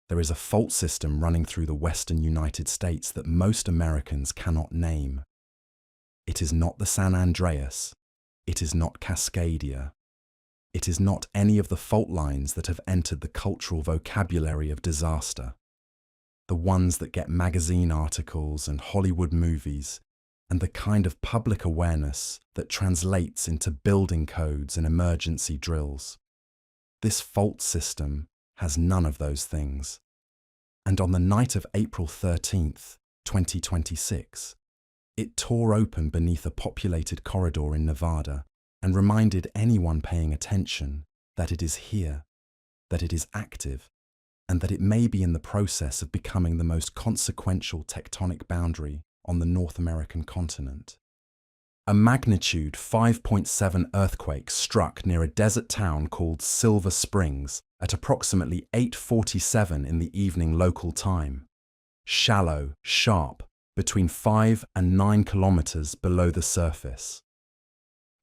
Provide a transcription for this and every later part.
There is a fault system running through the western United States that most Americans cannot name. It is not the San Andreas. It is not Cascadia. It is not any of the fault lines that have entered the cultural vocabulary of disaster. The ones that get magazine articles and Hollywood movies, and the kind of public awareness that translates into building codes and emergency drills. This fault system has none of those things. And on the night of April 13th, 2026, it tore open beneath a populated corridor in Nevada and reminded anyone paying attention that it is here, that it is active, and that it may be in the process of becoming the most consequential tectonic boundary on the North American continent. A magnitude 5.7 earthquake struck near a desert town called Silver Springs at approximately 8:47 in the evening local time. Shallow, sharp, between 5 and 9 kilometers below the surface.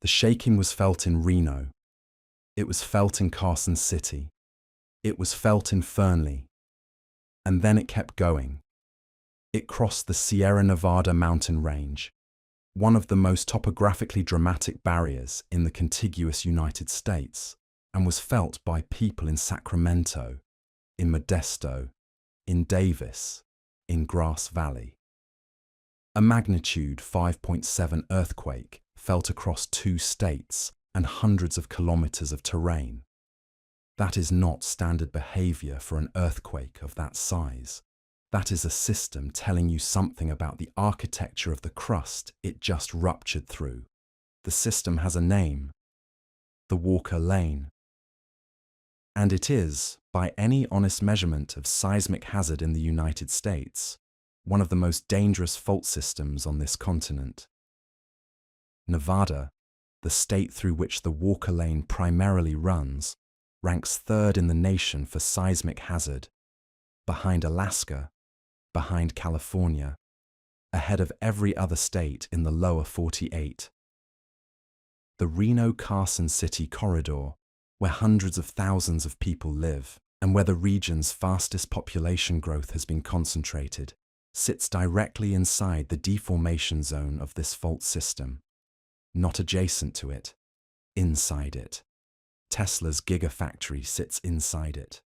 The shaking was felt in Reno. It was felt in Carson City. It was felt in Fernley. And then it kept going. It crossed the Sierra Nevada mountain range, one of the most topographically dramatic barriers in the contiguous United States, and was felt by people in Sacramento, in Modesto, in Davis, in Grass Valley. A magnitude 5.7 earthquake felt across 2 states and hundreds of kilometers of terrain. That is not standard behavior for an earthquake of that size. That is a system telling you something about the architecture of the crust it just ruptured through. The system has a name: the Walker Lane. And it is, by any honest measurement of seismic hazard in the United States, one of the most dangerous fault systems on this continent. Nevada, the state through which the Walker Lane primarily runs, ranks 3rd in the nation for seismic hazard, behind Alaska, behind California, ahead of every other state in the lower 48. The Reno-Carson City corridor, where hundreds of thousands of people live and where the region's fastest population growth has been concentrated, sits directly inside the deformation zone of this fault system. Not adjacent to it, inside it. Tesla's gigafactory sits inside it.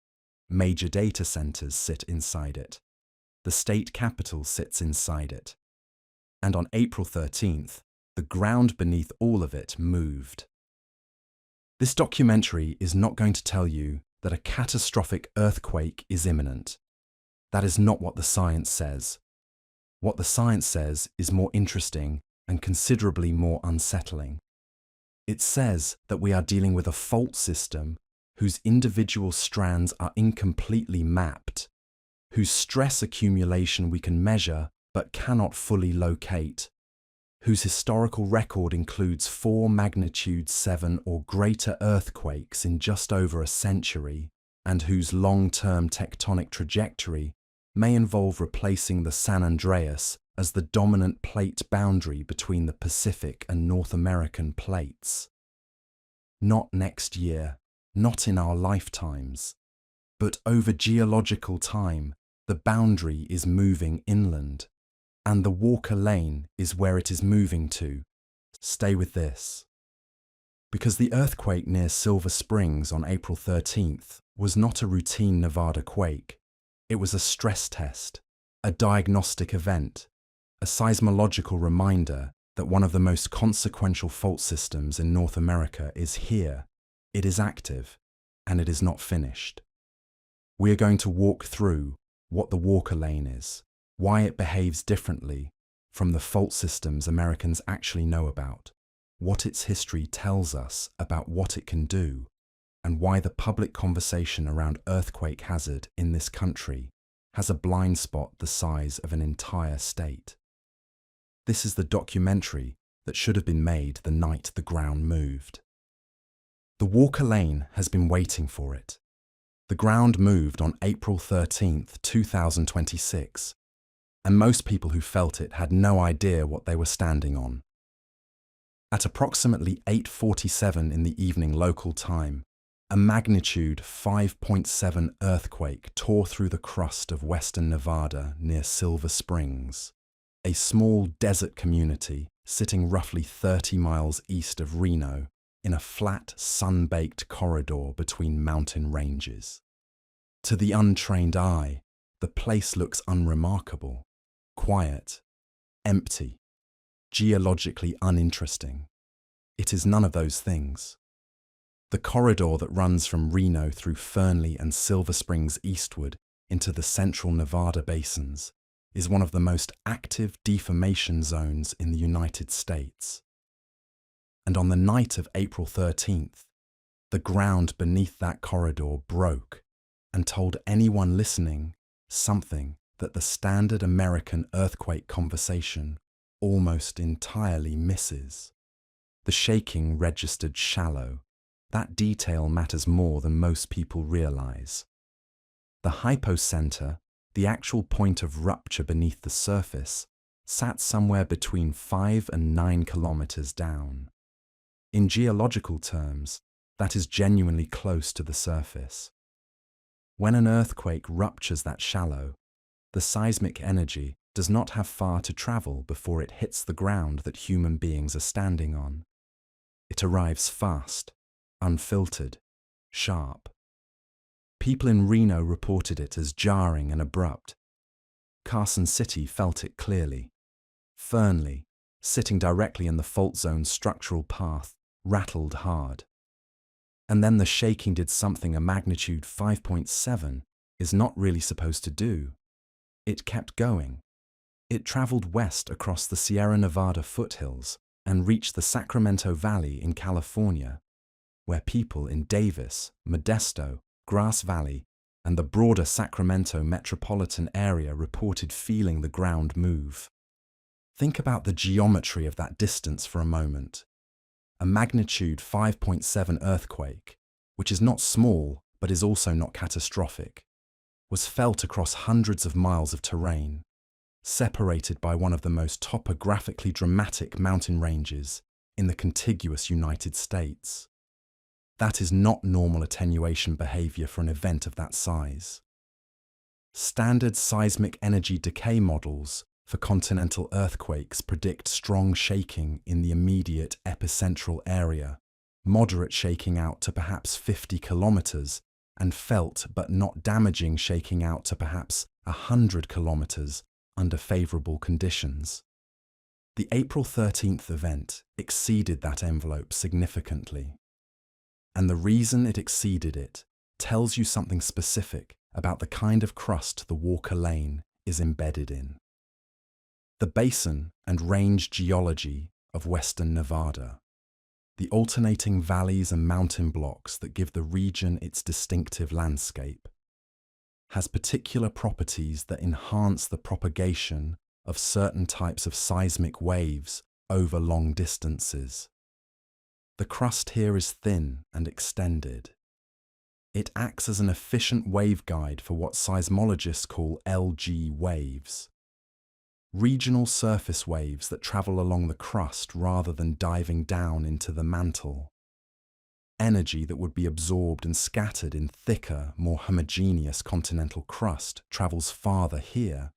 Major data centers sit inside it. The state capital sits inside it. And on April 13th, the ground beneath all of it moved. This documentary is not going to tell you that a catastrophic earthquake is imminent. That is not what the science says. What the science says is more interesting and considerably more unsettling. It says that we are dealing with a fault system whose individual strands are incompletely mapped, whose stress accumulation we can measure but cannot fully locate, whose historical record includes 4 magnitude 7 or greater earthquakes in just over a century, and whose long-term tectonic trajectory may involve replacing the San Andreas as the dominant plate boundary between the Pacific and North American plates. Not next year, not in our lifetimes, but over geological time, the boundary is moving inland, and the Walker Lane is where it is moving to. Stay with this. Because the earthquake near Silver Springs on April 13th was not a routine Nevada quake. It was a stress test, a diagnostic event, a seismological reminder that one of the most consequential fault systems in North America is here. It is active, and it is not finished. We are going to walk through what the Walker Lane is, why it behaves differently from the fault systems Americans actually know about, what its history tells us about what it can do, and why the public conversation around earthquake hazard in this country has a blind spot the size of an entire state. This is the documentary that should have been made the night the ground moved. The Walker Lane has been waiting for it. The ground moved on April 13th, 2026, and most people who felt it had no idea what they were standing on. At approximately 8:47 in the evening local time, A magnitude 5.7 earthquake tore through the crust of western Nevada near Silver Springs, a small desert community sitting roughly 30 miles east of Reno in a flat, sun-baked corridor between mountain ranges. To the untrained eye, the place looks unremarkable, quiet, empty, geologically uninteresting. It is none of those things. The corridor that runs from Reno through Fernley and Silver Springs eastward into the central Nevada basins is one of the most active deformation zones in the United States. And on the night of April 13th, the ground beneath that corridor broke and told anyone listening something that the standard American earthquake conversation almost entirely misses. The shaking registered shallow. That detail matters more than most people realize. The hypocenter, the actual point of rupture beneath the surface, sat somewhere between 5 and 9 kilometers down. In geological terms, that is genuinely close to the surface. When an earthquake ruptures that shallow, the seismic energy does not have far to travel before it hits the ground that human beings are standing on. It arrives fast, unfiltered, sharp. People in Reno reported it as jarring and abrupt. Carson City felt it clearly. Fernley, sitting directly in the fault zone's structural path, rattled hard. And then the shaking did something a magnitude 5.7 is not really supposed to do. It kept going. It traveled west across the Sierra Nevada foothills and reached the Sacramento Valley in California, where people in Davis, Modesto, Grass Valley, and the broader Sacramento metropolitan area reported feeling the ground move. Think about the geometry of that distance for a moment. A magnitude 5.7 earthquake, which is not small but is also not catastrophic, was felt across hundreds of miles of terrain, separated by one of the most topographically dramatic mountain ranges in the contiguous United States. That is not normal attenuation behavior for an event of that size. Standard seismic energy decay models for continental earthquakes predict strong shaking in the immediate epicentral area, moderate shaking out to perhaps 50 kilometers, and felt but not damaging shaking out to perhaps 100 kilometers under favorable conditions. The April 13th event exceeded that envelope significantly. And the reason it exceeded it tells you something specific about the kind of crust the Walker Lane is embedded in. The basin and range geology of western Nevada, the alternating valleys and mountain blocks that give the region its distinctive landscape, has particular properties that enhance the propagation of certain types of seismic waves over long distances. The crust here is thin and extended. It acts as an efficient waveguide for what seismologists call LG waves. Regional surface waves that travel along the crust rather than diving down into the mantle. Energy that would be absorbed and scattered in thicker, more homogeneous continental crust travels farther here.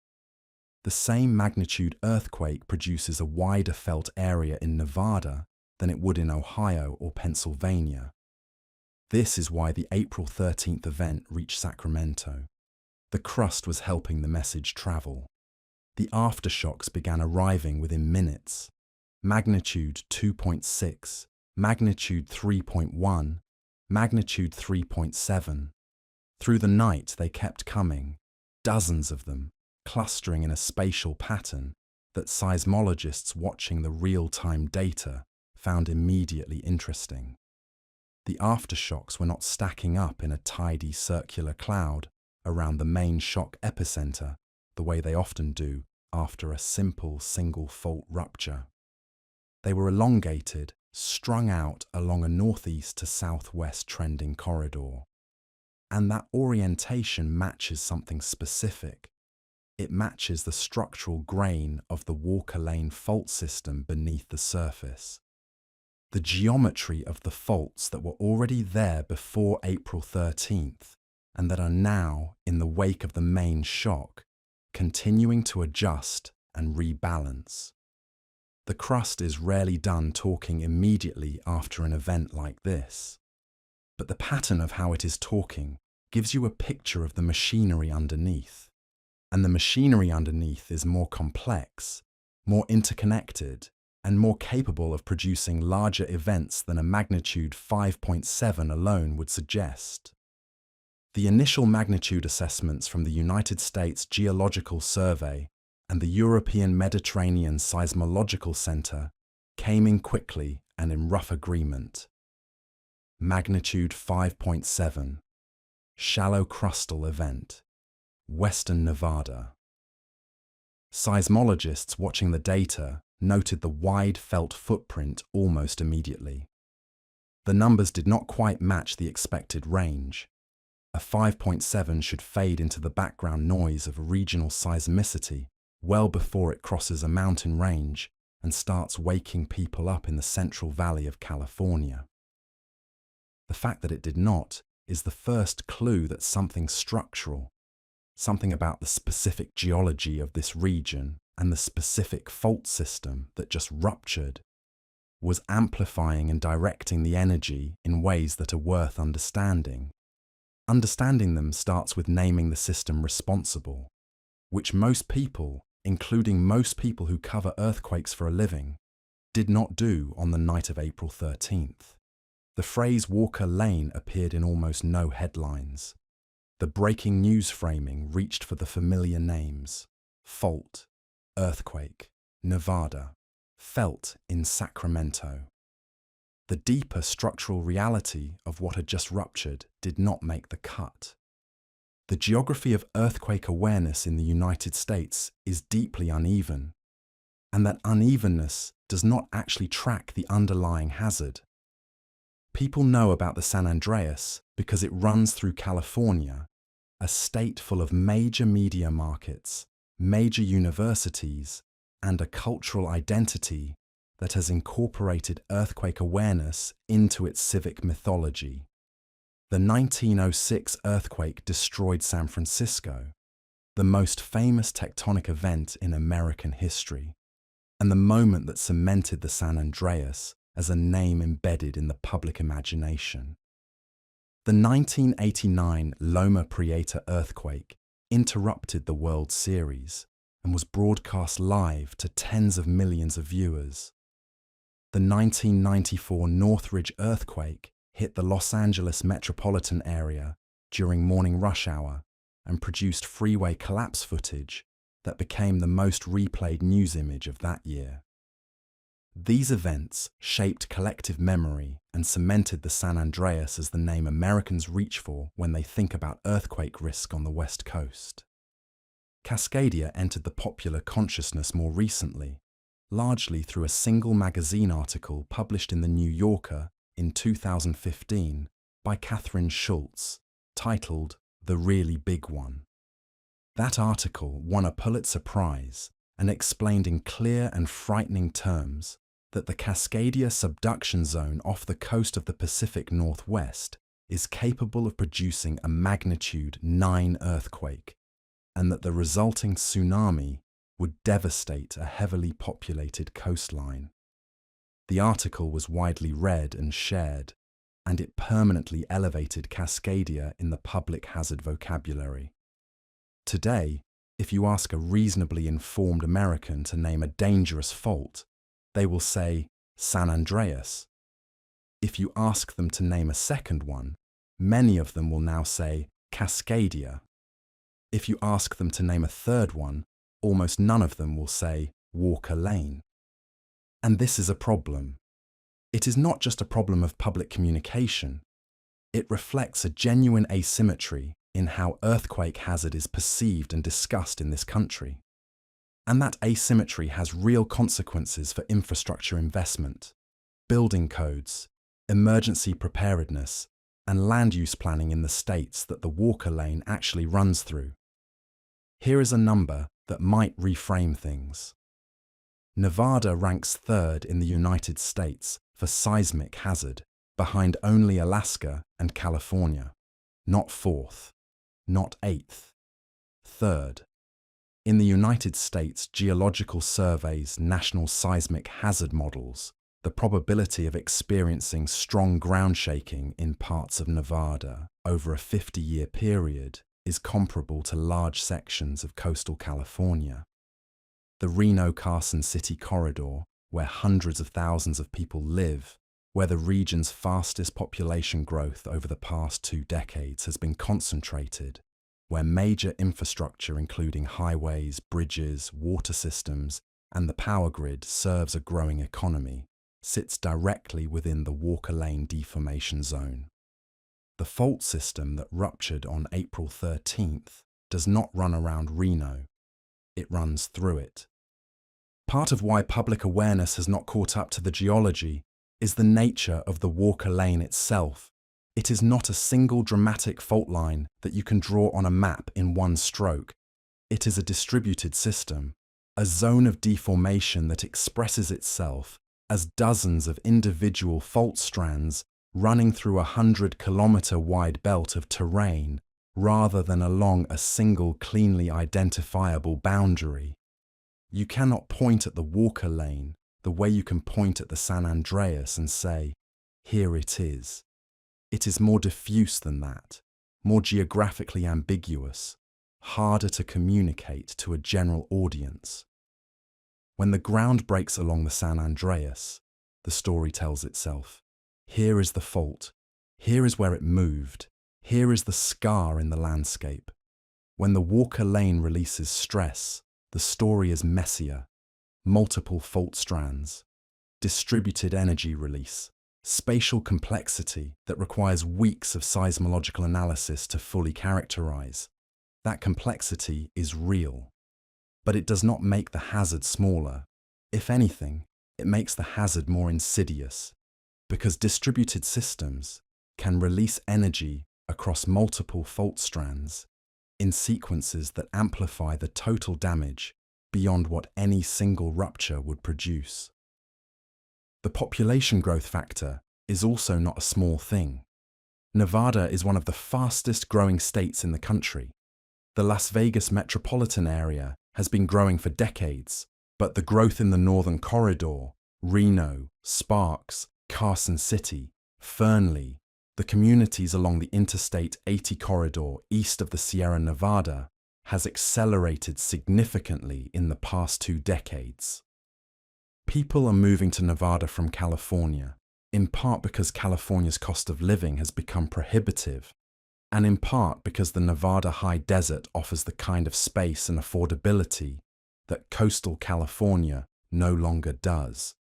The same magnitude earthquake produces a wider felt area in Nevada than it would in Ohio or Pennsylvania. This is why the April 13th event reached Sacramento. The crust was helping the message travel. The aftershocks began arriving within minutes. Magnitude 2.6, magnitude 3.1, magnitude 3.7. Through the night they kept coming, dozens of them, clustering in a spatial pattern that seismologists watching the real-time data found immediately interesting. The aftershocks were not stacking up in a tidy circular cloud around the main shock epicenter the way they often do after a simple single fault rupture. They were elongated, strung out along a northeast to southwest trending corridor. And that orientation matches something specific. It matches the structural grain of the Walker Lane fault system beneath the surface. the geometry of the faults that were already there before April 13th and that are now, in the wake of the main shock, continuing to adjust and rebalance. The crust is rarely done talking immediately after an event like this, but the pattern of how it is talking gives you a picture of the machinery underneath. And the machinery underneath is more complex, more interconnected, and more capable of producing larger events than a magnitude 5.7 alone would suggest. The initial magnitude assessments from the United States Geological Survey and the European Mediterranean Seismological Center came in quickly and in rough agreement. Magnitude 5.7, shallow crustal event, Western Nevada. Seismologists watching the data noted the wide felt footprint almost immediately. The numbers did not quite match the expected range. A 5.7 should fade into the background noise of regional seismicity well before it crosses a mountain range and starts waking people up in the Central Valley of California. The fact that it did not is the first clue that something structural, something about the specific geology of this region and the specific fault system that just ruptured, was amplifying and directing the energy in ways that are worth understanding. Understanding them starts with naming the system responsible, which most people, including most people who cover earthquakes for a living, did not do on the night of April 13th. The phrase Walker Lane appeared in almost no headlines. The breaking news framing reached for the familiar names: fault, earthquake, Nevada, felt in Sacramento. The deeper structural reality of what had just ruptured did not make the cut. The geography of earthquake awareness in the United States is deeply uneven, and that unevenness does not actually track the underlying hazard. People know about the San Andreas because it runs through California, a state full of major media markets, major universities, and a cultural identity that has incorporated earthquake awareness into its civic mythology. The 1906 earthquake destroyed San Francisco, the most famous tectonic event in American history, and the moment that cemented the San Andreas as a name embedded in the public imagination. The 1989 Loma Prieta earthquake interrupted the World Series and was broadcast live to tens of millions of viewers. The 1994 Northridge earthquake hit the Los Angeles metropolitan area during morning rush hour and produced freeway collapse footage that became the most replayed news image of that year. These events shaped collective memory and cemented the San Andreas as the name Americans reach for when they think about earthquake risk on the West Coast. Cascadia entered the popular consciousness more recently, largely through a single magazine article published in The New Yorker in 2015 by Catherine Schultz, titled The Really Big One. That article won a Pulitzer Prize and explained in clear and frightening terms that the Cascadia subduction zone off the coast of the Pacific Northwest is capable of producing a magnitude 9 earthquake, and that the resulting tsunami would devastate a heavily populated coastline. The article was widely read and shared, and it permanently elevated Cascadia in the public hazard vocabulary. Today, if you ask a reasonably informed American to name a dangerous fault, they will say San Andreas. If you ask them to name a second one, many of them will now say Cascadia. If you ask them to name a third one, almost none of them will say Walker Lane. And this is a problem. It is not just a problem of public communication. It reflects a genuine asymmetry in how earthquake hazard is perceived and discussed in this country. And that asymmetry has real consequences for infrastructure investment, building codes, emergency preparedness, and land use planning in the states that the Walker Lane actually runs through. Here is a number that might reframe things. Nevada ranks third in the United States for seismic hazard, behind only Alaska and California. Not fourth, not eighth, third. In the United States Geological Survey's National Seismic Hazard Models, the probability of experiencing strong ground shaking in parts of Nevada over a 50-year period is comparable to large sections of coastal California. The Reno-Carson City corridor, where hundreds of thousands of people live, where the region's fastest population growth over the past 2 decades has been concentrated, where major infrastructure including highways, bridges, water systems, and the power grid serves a growing economy, sits directly within the Walker Lane deformation zone. The fault system that ruptured on April 13th does not run around Reno, it runs through it. Part of why public awareness has not caught up to the geology is the nature of the Walker Lane itself. It is not a single dramatic fault line that you can draw on a map in one stroke. It is a distributed system, a zone of deformation that expresses itself as dozens of individual fault strands running through a 100-kilometer-wide belt of terrain rather than along a single cleanly identifiable boundary. You cannot point at the Walker Lane the way you can point at the San Andreas and say, "Here it is." It is more diffuse than that, more geographically ambiguous, harder to communicate to a general audience. When the ground breaks along the San Andreas, the story tells itself. Here is the fault. Here is where it moved. Here is the scar in the landscape. When the Walker Lane releases stress, the story is messier. Multiple fault strands, distributed energy release, spatial complexity that requires weeks of seismological analysis to fully characterize. That complexity is real. But it does not make the hazard smaller. If anything, it makes the hazard more insidious, because distributed systems can release energy across multiple fault strands in sequences that amplify the total damage beyond what any single rupture would produce. The population growth factor is also not a small thing. Nevada is one of the fastest growing states in the country. The Las Vegas metropolitan area has been growing for decades, but the growth in the northern corridor, Reno, Sparks, Carson City, Fernley, the communities along the Interstate 80 corridor east of the Sierra Nevada, has accelerated significantly in the past 2 decades. People are moving to Nevada from California, in part because California's cost of living has become prohibitive, and in part because the Nevada high desert offers the kind of space and affordability that coastal California no longer does.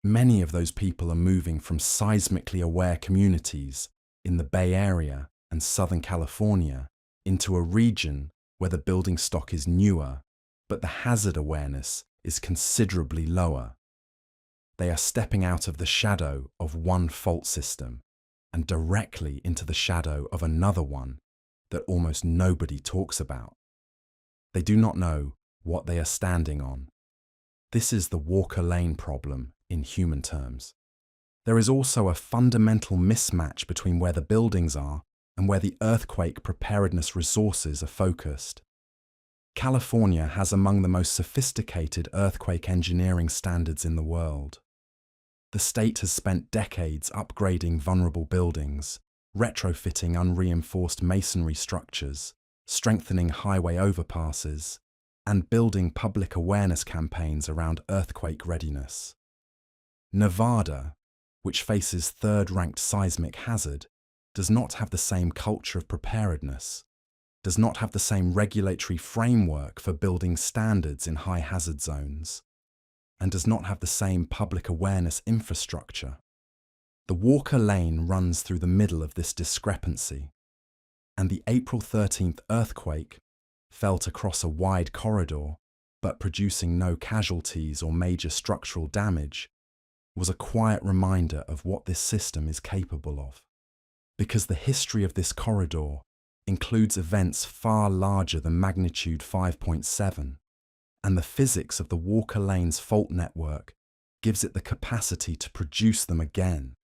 Many of those people are moving from seismically aware communities in the Bay Area and Southern California into a region where the building stock is newer, but the hazard awareness is considerably lower. They are stepping out of the shadow of one fault system and directly into the shadow of another one that almost nobody talks about. They do not know what they are standing on. This is the Walker Lane problem in human terms. There is also a fundamental mismatch between where the buildings are and where the earthquake preparedness resources are focused. California has among the most sophisticated earthquake engineering standards in the world. The state has spent decades upgrading vulnerable buildings, retrofitting unreinforced masonry structures, strengthening highway overpasses, and building public awareness campaigns around earthquake readiness. Nevada, which faces third-ranked seismic hazard, does not have the same culture of preparedness, does not have the same regulatory framework for building standards in high hazard zones, and does not have the same public awareness infrastructure. The Walker Lane runs through the middle of this discrepancy, and the April 13th earthquake, felt across a wide corridor, but producing no casualties or major structural damage, was a quiet reminder of what this system is capable of. Because the history of this corridor includes events far larger than magnitude 5.7, and the physics of the Walker Lane's fault network gives it the capacity to produce them again.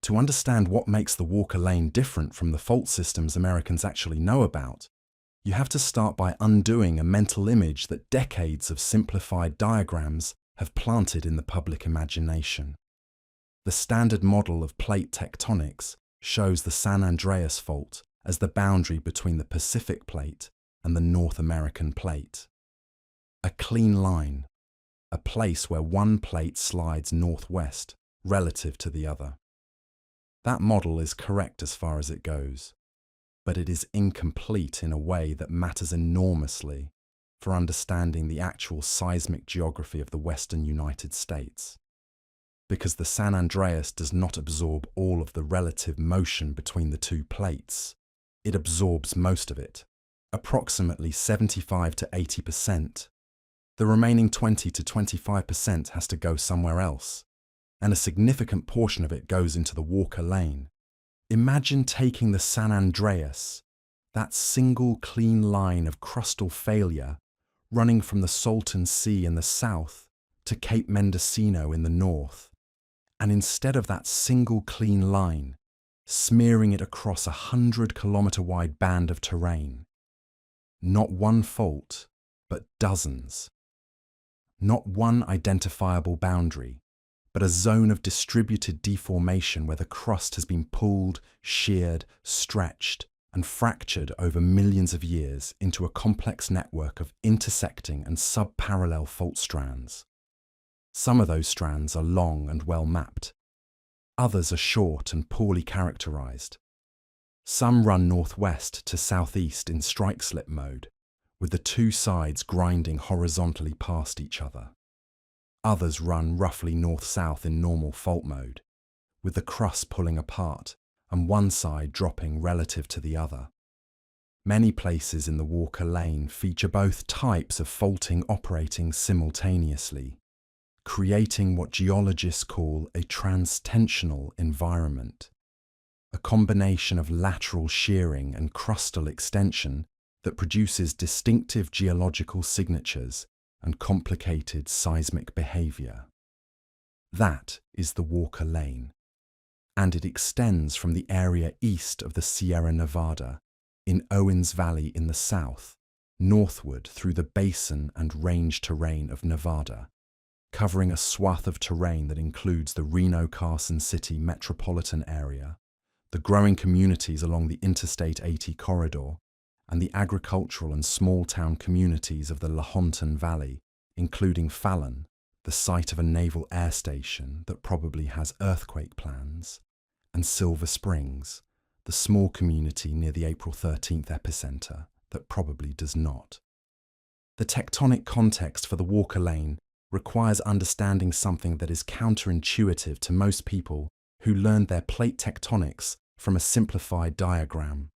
To understand what makes the Walker Lane different from the fault systems Americans actually know about, you have to start by undoing a mental image that decades of simplified diagrams have planted in the public imagination. The standard model of plate tectonics shows the San Andreas fault as the boundary between the Pacific plate and the North American plate. A clean line, a place where one plate slides northwest relative to the other. That model is correct as far as it goes, but it is incomplete in a way that matters enormously for understanding the actual seismic geography of the western United States. Because the San Andreas does not absorb all of the relative motion between the two plates, it absorbs most of it, approximately 75 to 80%. The remaining 20 to 25% has to go somewhere else, and a significant portion of it goes into the Walker Lane. Imagine taking the San Andreas, that single clean line of crustal failure running from the Salton Sea in the south to Cape Mendocino in the north, and instead of that single clean line, smearing it across a 100-kilometer-wide band of terrain. Not one fault, but dozens. Not one identifiable boundary, but a zone of distributed deformation where the crust has been pulled, sheared, stretched, and fractured over millions of years into a complex network of intersecting and sub-parallel fault strands. Some of those strands are long and well mapped. Others are short and poorly characterized. Some run northwest to southeast in strike-slip mode, with the two sides grinding horizontally past each other. Others run roughly north-south in normal fault mode, with the crust pulling apart and one side dropping relative to the other. Many places in the Walker Lane feature both types of faulting operating simultaneously, creating what geologists call a transtensional environment, a combination of lateral shearing and crustal extension that produces distinctive geological signatures and complicated seismic behavior. That is the Walker Lane, and it extends from the area east of the Sierra Nevada, in Owens Valley in the south, northward through the basin and range terrain of Nevada, covering a swath of terrain that includes the Reno-Carson City metropolitan area, the growing communities along the Interstate 80 corridor, and the agricultural and small-town communities of the Lahontan Valley, including Fallon, the site of a naval air station that probably has earthquake plans, and Silver Springs, the small community near the April 13th epicenter that probably does not. The tectonic context for the Walker Lane requires understanding something that is counterintuitive to most people who learned their plate tectonics from a simplified diagram.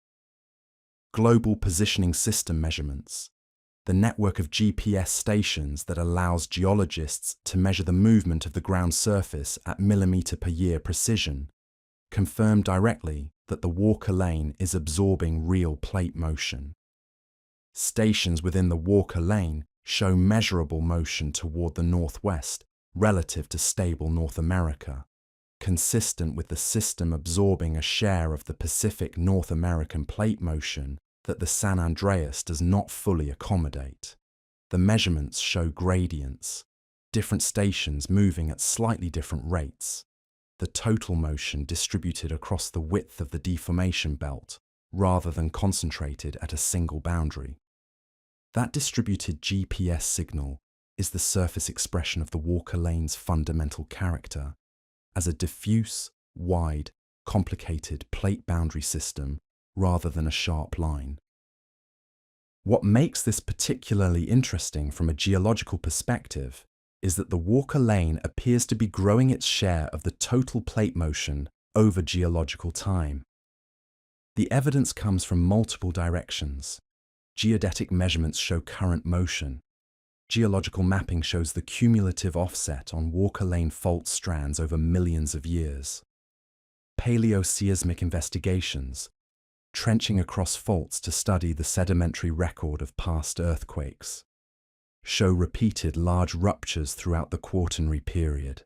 Global Positioning System measurements, the network of GPS stations that allows geologists to measure the movement of the ground surface at millimeter per year precision, confirm directly that the Walker Lane is absorbing real plate motion. Stations within the Walker Lane show measurable motion toward the northwest relative to stable North America, consistent with the system absorbing a share of the Pacific North American plate motion that the San Andreas does not fully accommodate. The measurements show gradients, different stations moving at slightly different rates, the total motion distributed across the width of the deformation belt rather than concentrated at a single boundary. That distributed GPS signal is the surface expression of the Walker Lane's fundamental character as a diffuse, wide, complicated plate boundary system rather than a sharp line. What makes this particularly interesting from a geological perspective is that the Walker Lane appears to be growing its share of the total plate motion over geological time. The evidence comes from multiple directions. Geodetic measurements show current motion. Geological mapping shows the cumulative offset on Walker Lane fault strands over millions of years. Paleoseismic investigations, trenching across faults to study the sedimentary record of past earthquakes. show repeated large ruptures throughout the Quaternary period.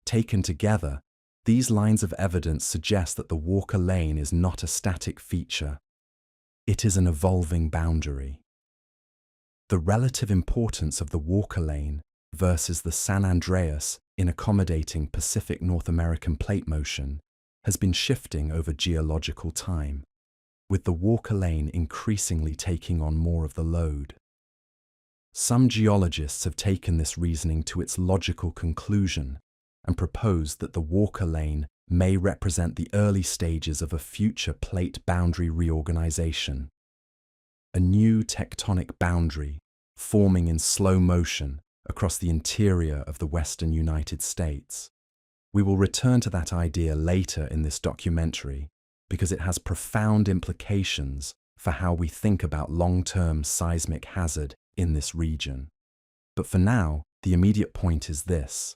Taken together, these lines of evidence suggest that the Walker Lane is not a static feature. It is an evolving boundary. The relative importance of the Walker Lane versus the San Andreas in accommodating Pacific North American plate motion has been shifting over geological time, with the Walker Lane increasingly taking on more of the load. Some geologists have taken this reasoning to its logical conclusion and proposed that the Walker Lane may represent the early stages of a future plate boundary reorganization. A new tectonic boundary forming in slow motion across the interior of the western United States. We will return to that idea later in this documentary because it has profound implications for how we think about long-term seismic hazard in this region. But for now, the immediate point is this.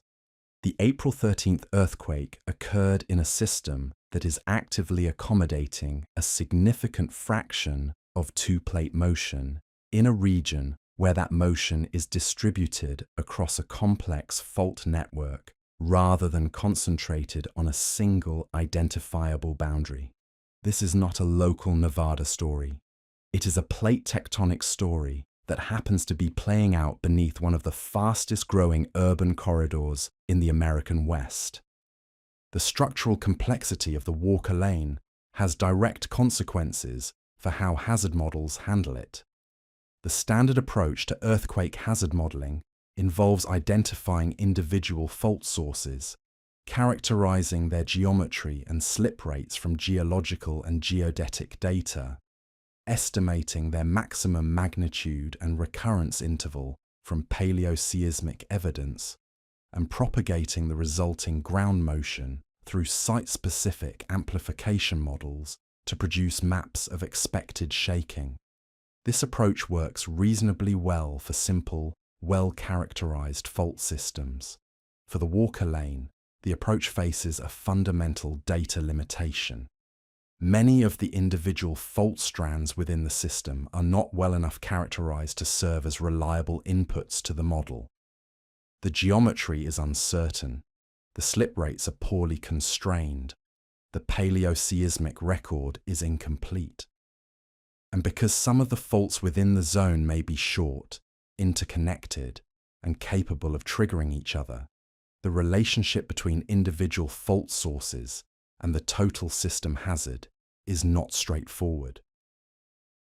The April 13th earthquake occurred in a system that is actively accommodating a significant fraction of two-plate motion in a region where that motion is distributed across a complex fault network rather than concentrated on a single identifiable boundary. This is not a local Nevada story. It is a plate tectonic story that happens to be playing out beneath one of the fastest growing urban corridors in the American West. The structural complexity of the Walker Lane has direct consequences for how hazard models handle it. The standard approach to earthquake hazard modeling involves identifying individual fault sources, characterizing their geometry and slip rates from geological and geodetic data, estimating their maximum magnitude and recurrence interval from paleoseismic evidence, and propagating the resulting ground motion through site-specific amplification models to produce maps of expected shaking. This approach works reasonably well for simple, well-characterized fault systems. For the Walker Lane, the approach faces a fundamental data limitation. Many of the individual fault strands within the system are not well enough characterized to serve as reliable inputs to the model. The geometry is uncertain, the slip rates are poorly constrained, the paleoseismic record is incomplete. And because some of the faults within the zone may be short, interconnected, and capable of triggering each other, the relationship between individual fault sources and the total system hazard is not straightforward.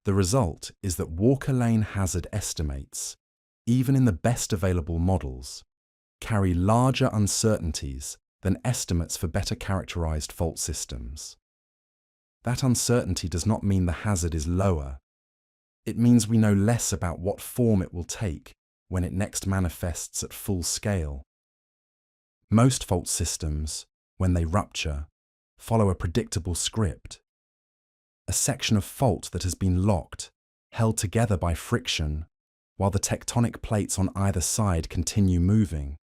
The result is that Walker Lane hazard estimates, even in the best available models, carry larger uncertainties than estimates for better characterized fault systems. That uncertainty does not mean the hazard is lower. It means we know less about what form it will take when it next manifests at full scale. Most fault systems, when they rupture, follow a predictable script. A section of fault that has been locked, held together by friction, while the tectonic plates on either side continue moving,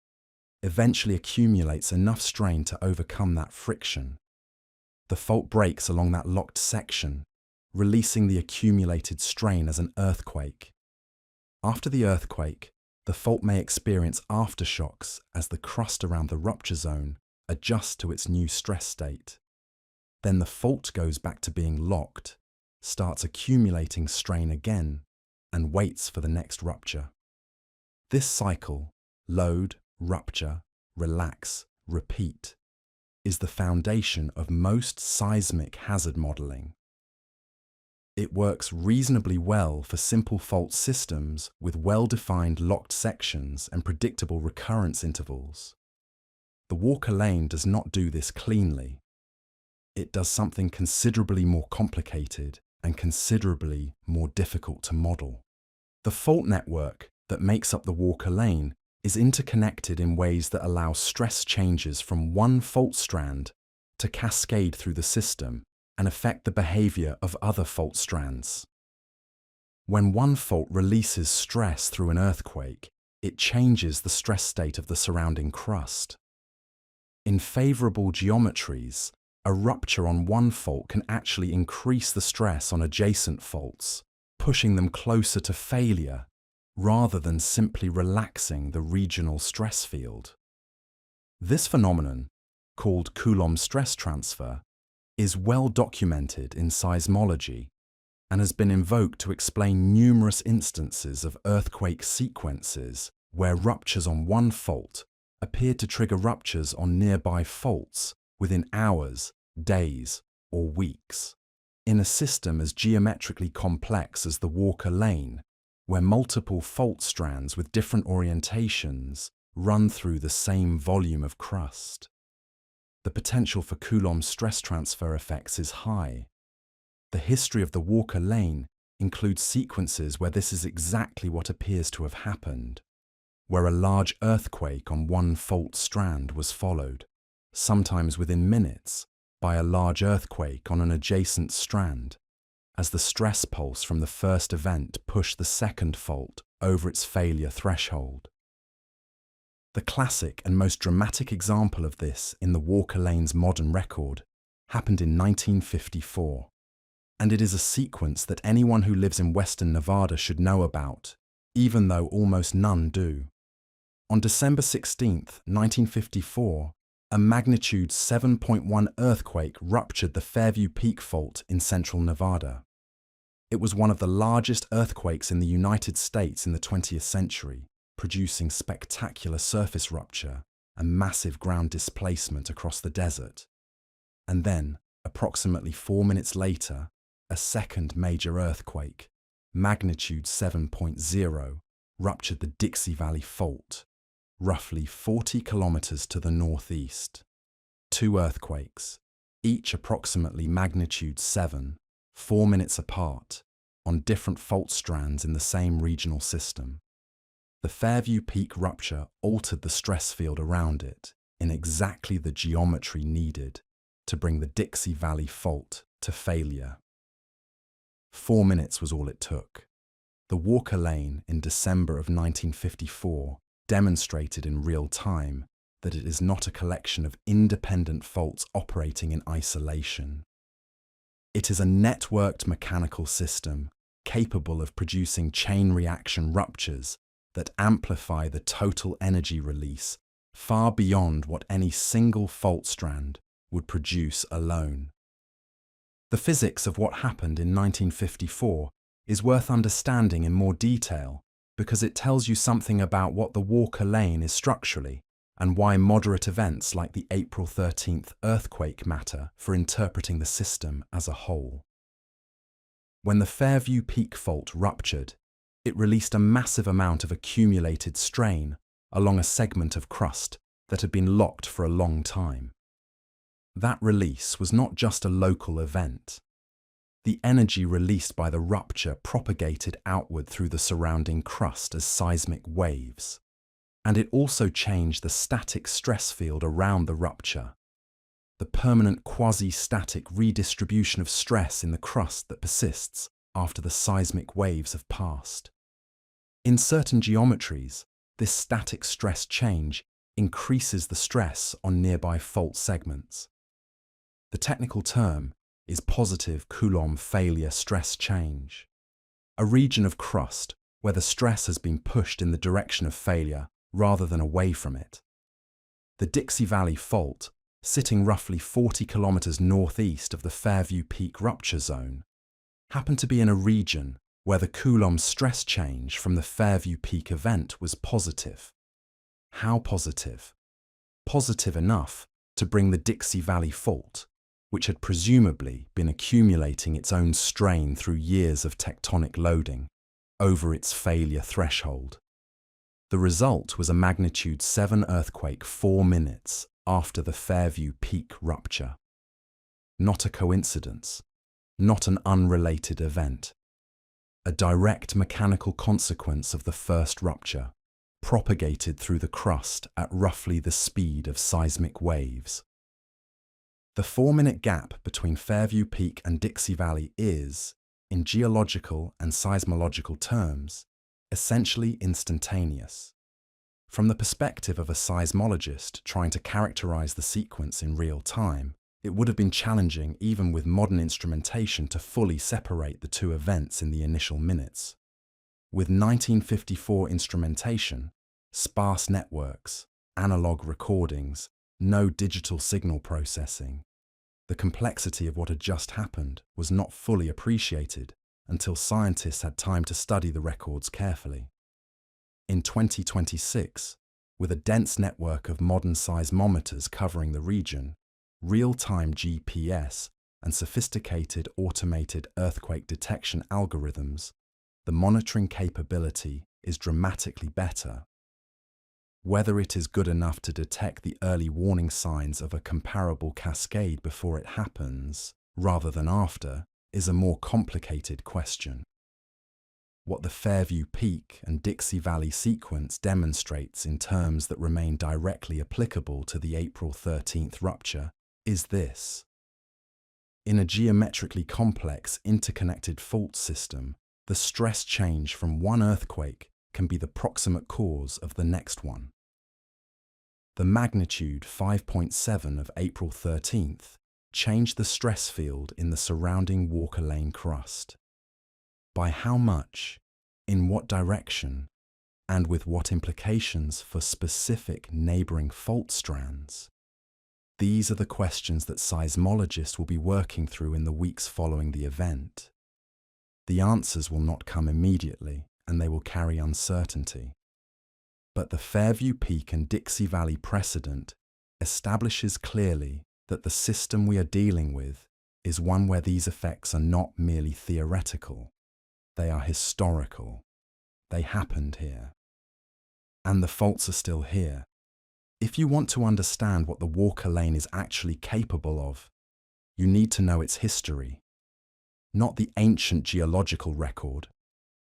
eventually accumulates enough strain to overcome that friction. The fault breaks along that locked section, releasing the accumulated strain as an earthquake. After the earthquake, the fault may experience aftershocks as the crust around the rupture zone adjusts to its new stress state. Then the fault goes back to being locked, starts accumulating strain again, and waits for the next rupture. This cycle, load, rupture, relax, repeat, is the foundation of most seismic hazard modeling. It works reasonably well for simple fault systems with well-defined locked sections and predictable recurrence intervals. The Walker Lane does not do this cleanly. It does something considerably more complicated and considerably more difficult to model. The fault network that makes up the Walker Lane is interconnected in ways that allow stress changes from one fault strand to cascade through the system and affect the behavior of other fault strands. When one fault releases stress through an earthquake, it changes the stress state of the surrounding crust. In favorable geometries, a rupture on one fault can actually increase the stress on adjacent faults, pushing them closer to failure, rather than simply relaxing the regional stress field. This phenomenon, called Coulomb stress transfer, is well documented in seismology and has been invoked to explain numerous instances of earthquake sequences where ruptures on one fault appeared to trigger ruptures on nearby faults within hours, days, or weeks, in a system as geometrically complex as the Walker Lane, where multiple fault strands with different orientations run through the same volume of crust. The potential for Coulomb stress transfer effects is high. The history of the Walker Lane includes sequences where this is exactly what appears to have happened, where a large earthquake on one fault strand was followed, sometimes within minutes, by a large earthquake on an adjacent strand, as the stress pulse from the first event pushed the second fault over its failure threshold. The classic and most dramatic example of this in the Walker Lane's modern record happened in 1954, and it is a sequence that anyone who lives in western Nevada should know about, even though almost none do. On December 16, 1954, a magnitude 7.1 earthquake ruptured the Fairview Peak Fault in central Nevada. It was one of the largest earthquakes in the United States in the 20th century, producing spectacular surface rupture and massive ground displacement across the desert. And then, approximately 4 minutes later, a second major earthquake, magnitude 7.0, ruptured the Dixie Valley Fault, roughly 40 kilometers to the northeast. 2 earthquakes, each approximately magnitude 7, 4 minutes apart, on different fault strands in the same regional system. The Fairview Peak rupture altered the stress field around it in exactly the geometry needed to bring the Dixie Valley Fault to failure. 4 minutes was all it took. The Walker Lane in December of 1954 demonstrated in real time that it is not a collection of independent faults operating in isolation. It is a networked mechanical system capable of producing chain reaction ruptures that amplify the total energy release far beyond what any single fault strand would produce alone. The physics of what happened in 1954 is worth understanding in more detail because it tells you something about what the Walker Lane is structurally and why moderate events like the April 13th earthquake matter for interpreting the system as a whole. When the Fairview Peak Fault ruptured, it released a massive amount of accumulated strain along a segment of crust that had been locked for a long time. That release was not just a local event. The energy released by the rupture propagated outward through the surrounding crust as seismic waves, and it also changed the static stress field around the rupture, the permanent quasi-static redistribution of stress in the crust that persists after the seismic waves have passed. In certain geometries, this static stress change increases the stress on nearby fault segments. The technical term is positive Coulomb failure stress change, a region of crust where the stress has been pushed in the direction of failure rather than away from it. The Dixie Valley Fault, sitting roughly 40 kilometers northeast of the Fairview Peak rupture zone, happened to be in a region where the Coulomb stress change from the Fairview Peak event was positive. How positive? Positive enough to bring the Dixie Valley Fault, which had presumably been accumulating its own strain through years of tectonic loading, over its failure threshold. The result was a magnitude 7 earthquake 4 minutes after the Fairview Peak rupture. Not a coincidence, not an unrelated event. A direct mechanical consequence of the first rupture, propagated through the crust at roughly the speed of seismic waves. The 4-minute gap between Fairview Peak and Dixie Valley is, in geological and seismological terms, essentially instantaneous. From the perspective of a seismologist trying to characterize the sequence in real time, it would have been challenging even with modern instrumentation to fully separate the two events in the initial minutes. With 1954 instrumentation, sparse networks, analog recordings, no digital signal processing, the complexity of what had just happened was not fully appreciated until scientists had time to study the records carefully. In 2026, with a dense network of modern seismometers covering the region, real-time GPS, and sophisticated automated earthquake detection algorithms, the monitoring capability is dramatically better. Whether it is good enough to detect the early warning signs of a comparable cascade before it happens, rather than after, is a more complicated question. What the Fairview Peak and Dixie Valley sequence demonstrates in terms that remain directly applicable to the April 13th rupture is this. In a geometrically complex interconnected fault system, the stress change from one earthquake can be the proximate cause of the next one. The magnitude 5.7 of April 13th changed the stress field in the surrounding Walker Lane crust. By how much, in what direction, and with what implications for specific neighbouring fault strands? These are the questions that seismologists will be working through in the weeks following the event. The answers will not come immediately, and they will carry uncertainty. But the Fairview Peak and Dixie Valley precedent establishes clearly that the system we are dealing with is one where these effects are not merely theoretical. They are historical. They happened here. And the faults are still here. If you want to understand what the Walker Lane is actually capable of, you need to know its history. Not the ancient geological record,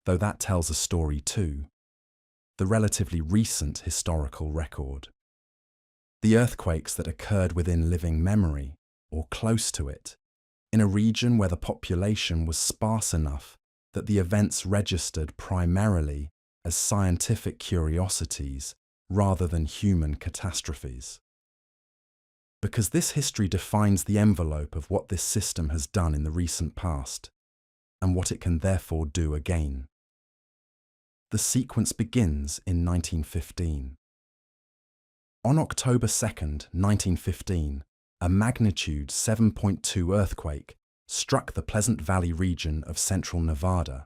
though that tells a story too. The relatively recent historical record. The earthquakes that occurred within living memory, or close to it, in a region where the population was sparse enough that the events registered primarily as scientific curiosities rather than human catastrophes. Because this history defines the envelope of what this system has done in the recent past, and what it can therefore do again. The sequence begins in 1915. On October 2nd, 1915, a magnitude 7.2 earthquake struck the Pleasant Valley region of central Nevada,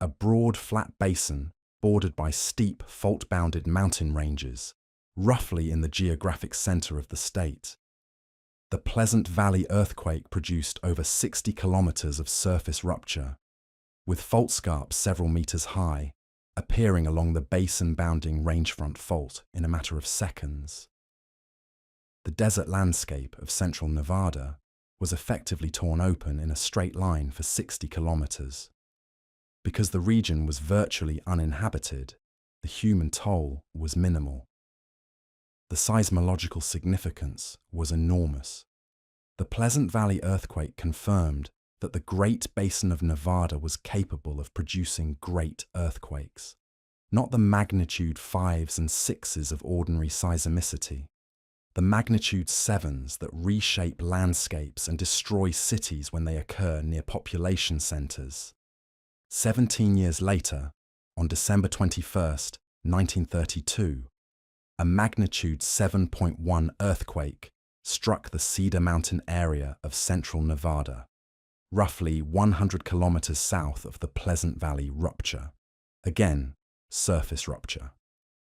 a broad flat basin bordered by steep fault-bounded mountain ranges, roughly in the geographic center of the state. The Pleasant Valley earthquake produced over 60 kilometers of surface rupture, with fault scarps several meters high, appearing along the basin-bounding rangefront fault in a matter of seconds. The desert landscape of central Nevada was effectively torn open in a straight line for 60 kilometers. Because the region was virtually uninhabited, the human toll was minimal. The seismological significance was enormous. The Pleasant Valley earthquake confirmed that the Great Basin of Nevada was capable of producing great earthquakes, not the magnitude 5s and 6s of ordinary seismicity, the magnitude 7s that reshape landscapes and destroy cities when they occur near population centers. 17 years later, on December 21st, 1932, a magnitude 7.1 earthquake struck the Cedar Mountain area of central Nevada, roughly 100 kilometers south of the Pleasant Valley rupture. Again, surface rupture.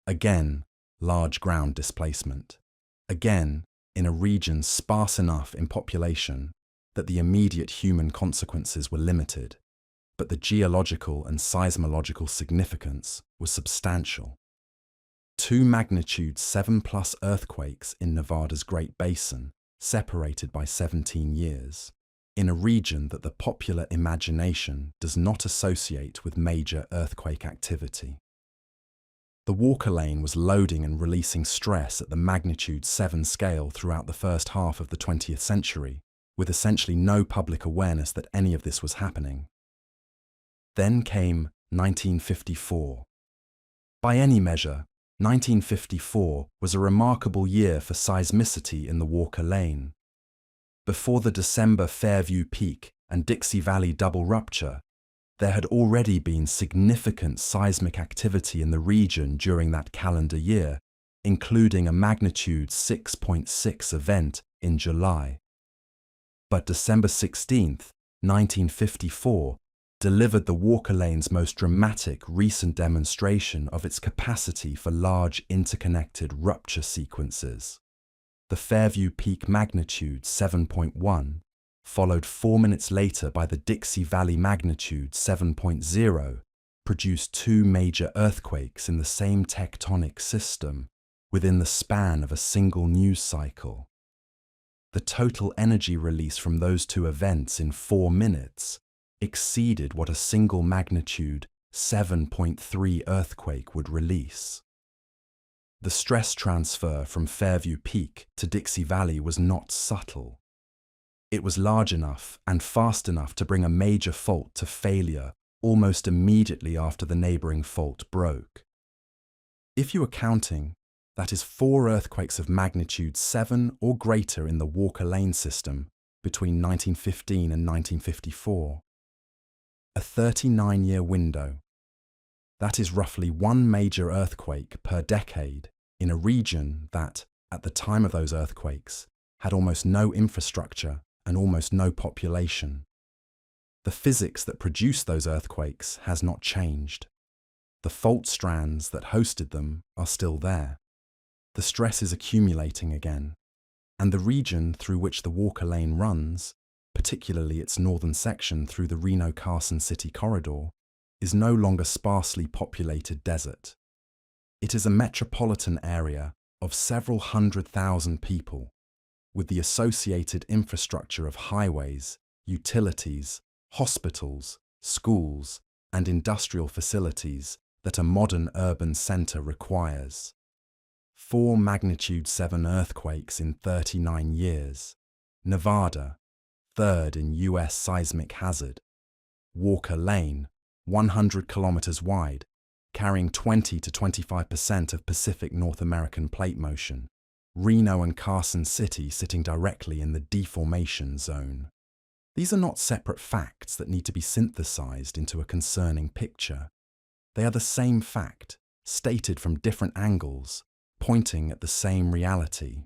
Again, large ground displacement. Again, in a region sparse enough in population that the immediate human consequences were limited, but the geological and seismological significance was substantial. 2 magnitude 7+ earthquakes in Nevada's Great Basin, separated by 17 years, in a region that the popular imagination does not associate with major earthquake activity. The Walker Lane was loading and releasing stress at the magnitude 7 scale throughout the first half of the 20th century, with essentially no public awareness that any of this was happening. Then came 1954. By any measure, 1954 was a remarkable year for seismicity in the Walker Lane. Before the December Fairview Peak and Dixie Valley double rupture, There had already been significant seismic activity in the region during that calendar year, including a magnitude 6.6 event in July. But December 16, 1954, delivered the Walker Lane's most dramatic recent demonstration of its capacity for large interconnected rupture sequences. The Fairview peak magnitude 7.1, followed 4 minutes later by the Dixie Valley magnitude 7.0, produced two major earthquakes in the same tectonic system within the span of a single news cycle. The total energy release from those two events in 4 minutes exceeded what a single magnitude 7.3 earthquake would release. The stress transfer from Fairview Peak to Dixie Valley was not subtle. It was large enough and fast enough to bring a major fault to failure almost immediately after the neighboring fault broke. If you are counting, that is 4 earthquakes of magnitude 7 or greater in the Walker Lane system between 1915 and 1954. A 39-year window. That is roughly 1 major earthquake per decade in a region that, at the time of those earthquakes, had almost no infrastructure and almost no population. The physics that produced those earthquakes has not changed. The fault strands that hosted them are still there. The stress is accumulating again, and the region through which the Walker Lane runs, particularly its northern section through the Reno-Carson City corridor, is no longer sparsely populated desert. It is a metropolitan area of several 100,000 people, with the associated infrastructure of highways, utilities, hospitals, schools, and industrial facilities that a modern urban centre requires. 4 magnitude 7 earthquakes in 39 years. Nevada, 3rd in US seismic hazard. Walker Lane, 100 kilometers wide, carrying 20 to 25% of Pacific North American plate motion. Reno and Carson City sitting directly in the deformation zone. These are not separate facts that need to be synthesized into a concerning picture. They are the same fact, stated from different angles, pointing at the same reality.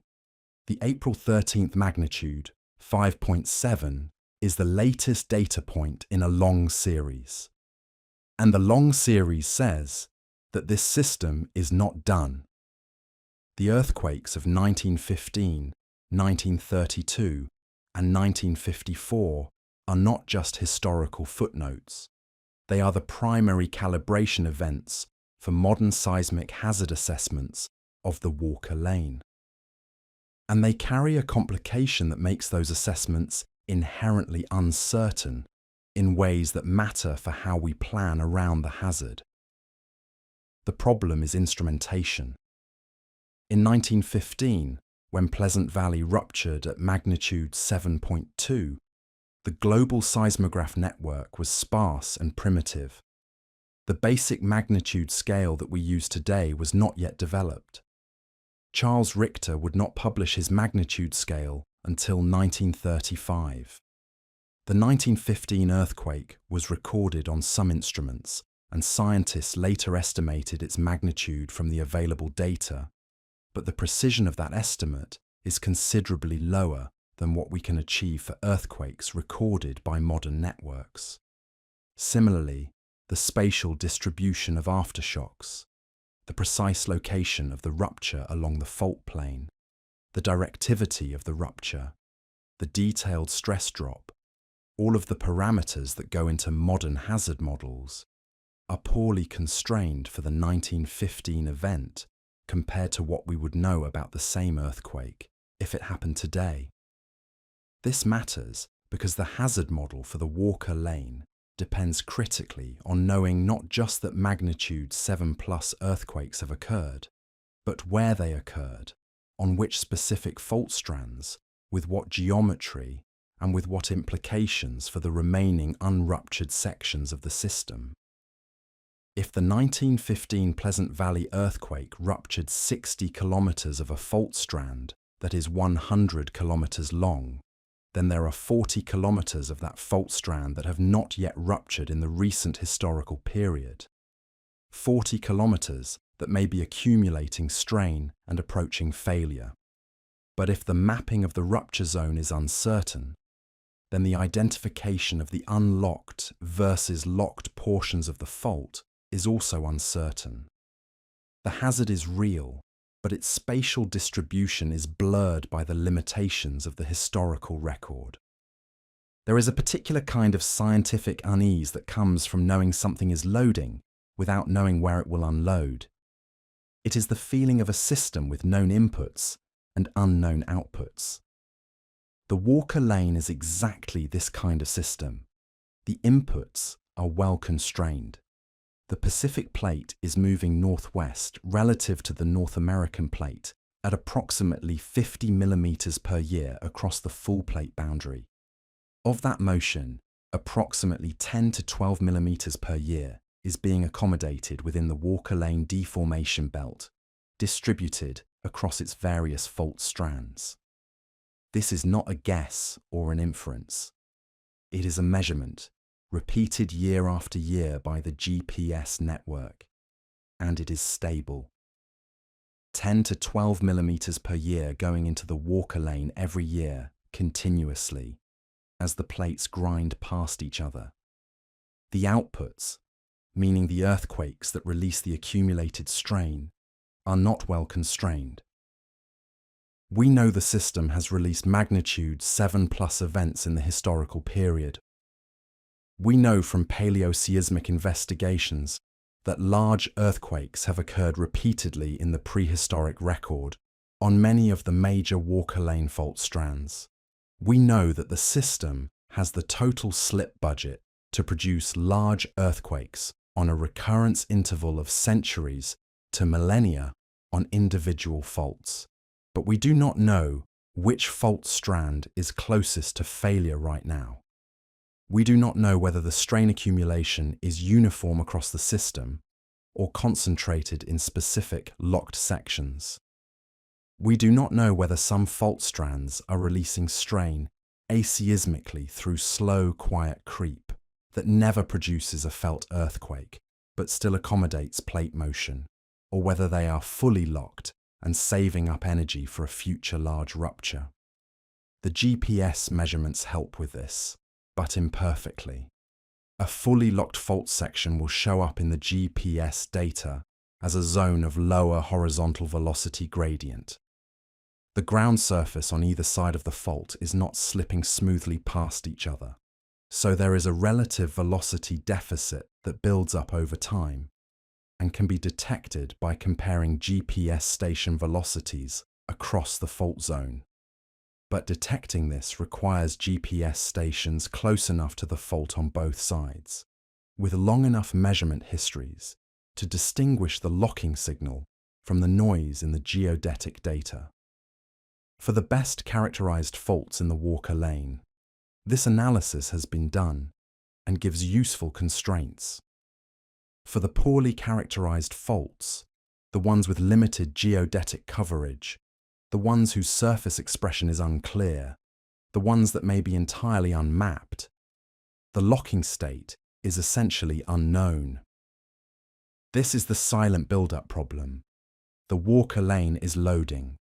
The April 13th magnitude, 5.7, is the latest data point in a long series. And the long series says that this system is not done. The earthquakes of 1915, 1932, and 1954 are not just historical footnotes. They are the primary calibration events for modern seismic hazard assessments of the Walker Lane. And they carry a complication that makes those assessments inherently uncertain in ways that matter for how we plan around the hazard. The problem is instrumentation. In 1915, when Pleasant Valley ruptured at magnitude 7.2, the global seismograph network was sparse and primitive. The basic magnitude scale that we use today was not yet developed. Charles Richter would not publish his magnitude scale until 1935. The 1915 earthquake was recorded on some instruments, and scientists later estimated its magnitude from the available data, but the precision of that estimate is considerably lower than what we can achieve for earthquakes recorded by modern networks. Similarly, the spatial distribution of aftershocks, the precise location of the rupture along the fault plane, the directivity of the rupture, the detailed stress drop, all of the parameters that go into modern hazard models, are poorly constrained for the 1915 event compared to what we would know about the same earthquake if it happened today. This matters because the hazard model for the Walker Lane depends critically on knowing not just that magnitude 7+ earthquakes have occurred, but where they occurred, on which specific fault strands, with what geometry, and with what implications for the remaining unruptured sections of the system. If the 1915 Pleasant Valley earthquake ruptured 60 kilometers of a fault strand that is 100 kilometers long, then there are 40 kilometers of that fault strand that have not yet ruptured in the recent historical period. 40 kilometers that may be accumulating strain and approaching failure. But if the mapping of the rupture zone is uncertain, then the identification of the unlocked versus locked portions of the fault is also uncertain. The hazard is real, but its spatial distribution is blurred by the limitations of the historical record. There is a particular kind of scientific unease that comes from knowing something is loading without knowing where it will unload. It is the feeling of a system with known inputs and unknown outputs. The Walker Lane is exactly this kind of system. The inputs are well constrained. The Pacific Plate is moving northwest relative to the North American Plate at approximately 50 millimeters per year across the full plate boundary. Of that motion, approximately 10 to 12 millimeters per year is being accommodated within the Walker Lane deformation belt, distributed across its various fault strands. This is not a guess or an inference. It is a measurement, repeated year after year by the GPS network, and it is stable. 10 to 12 millimeters per year going into the Walker Lane every year, continuously, as the plates grind past each other. The outputs, meaning the earthquakes that release the accumulated strain, are not well constrained. We know the system has released magnitude 7+ events in the historical period. We know from paleoseismic investigations that large earthquakes have occurred repeatedly in the prehistoric record on many of the major Walker Lane fault strands. We know that the system has the total slip budget to produce large earthquakes on a recurrence interval of centuries to millennia on individual faults. But we do not know which fault strand is closest to failure right now. We do not know whether the strain accumulation is uniform across the system or concentrated in specific locked sections. We do not know whether some fault strands are releasing strain aseismically through slow, quiet creep that never produces a felt earthquake but still accommodates plate motion, or whether they are fully locked and saving up energy for a future large rupture. The GPS measurements help with this, but imperfectly. A fully locked fault section will show up in the GPS data as a zone of lower horizontal velocity gradient. The ground surface on either side of the fault is not slipping smoothly past each other, so there is a relative velocity deficit that builds up over time and can be detected by comparing GPS station velocities across the fault zone. But detecting this requires GPS stations close enough to the fault on both sides, with long enough measurement histories to distinguish the locking signal from the noise in the geodetic data. For the best characterized faults in the Walker Lane, this analysis has been done and gives useful constraints. For the poorly characterized faults, the ones with limited geodetic coverage, the ones whose surface expression is unclear, the ones that may be entirely unmapped, the locking state is essentially unknown. This is the silent buildup problem. The Walker Lane is loading.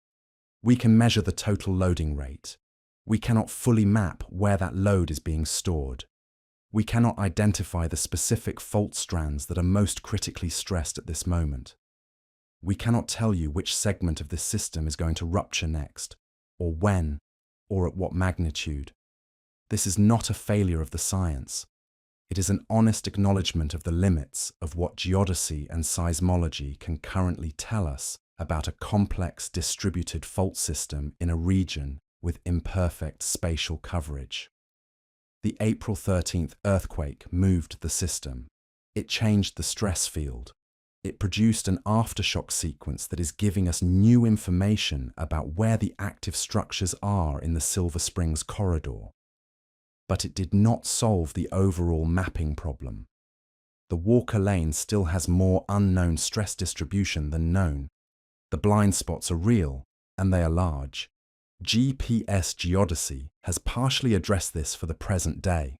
We can measure the total loading rate. We cannot fully map where that load is being stored. We cannot identify the specific fault strands that are most critically stressed at this moment. We cannot tell you which segment of this system is going to rupture next, or when, or at what magnitude. This is not a failure of the science. It is an honest acknowledgement of the limits of what geodesy and seismology can currently tell us about a complex distributed fault system in a region with imperfect spatial coverage. The April 13th earthquake moved the system. It changed the stress field. It produced an aftershock sequence that is giving us new information about where the active structures are in the Silver Springs corridor. But it did not solve the overall mapping problem. The Walker Lane still has more unknown stress distribution than known. The blind spots are real, and they are large. GPS geodesy has partially addressed this for the present day.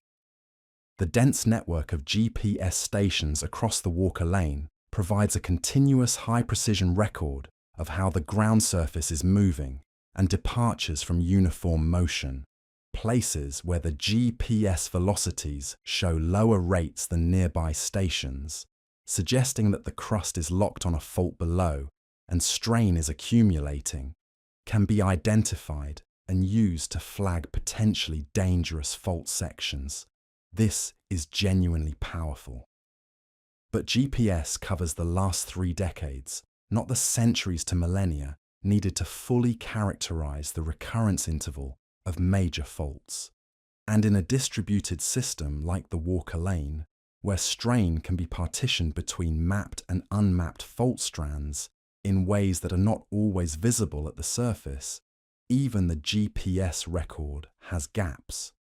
The dense network of GPS stations across the Walker Lane provides a continuous high-precision record of how the ground surface is moving and departures from uniform motion, places where the GPS velocities show lower rates than nearby stations, suggesting that the crust is locked on a fault below and strain is accumulating, can be identified and used to flag potentially dangerous fault sections. This is genuinely powerful. But GPS covers the last 3 decades, not the centuries to millennia needed to fully characterize the recurrence interval of major faults. And in a distributed system like the Walker Lane, where strain can be partitioned between mapped and unmapped fault strands in ways that are not always visible at the surface, even the GPS record has gaps.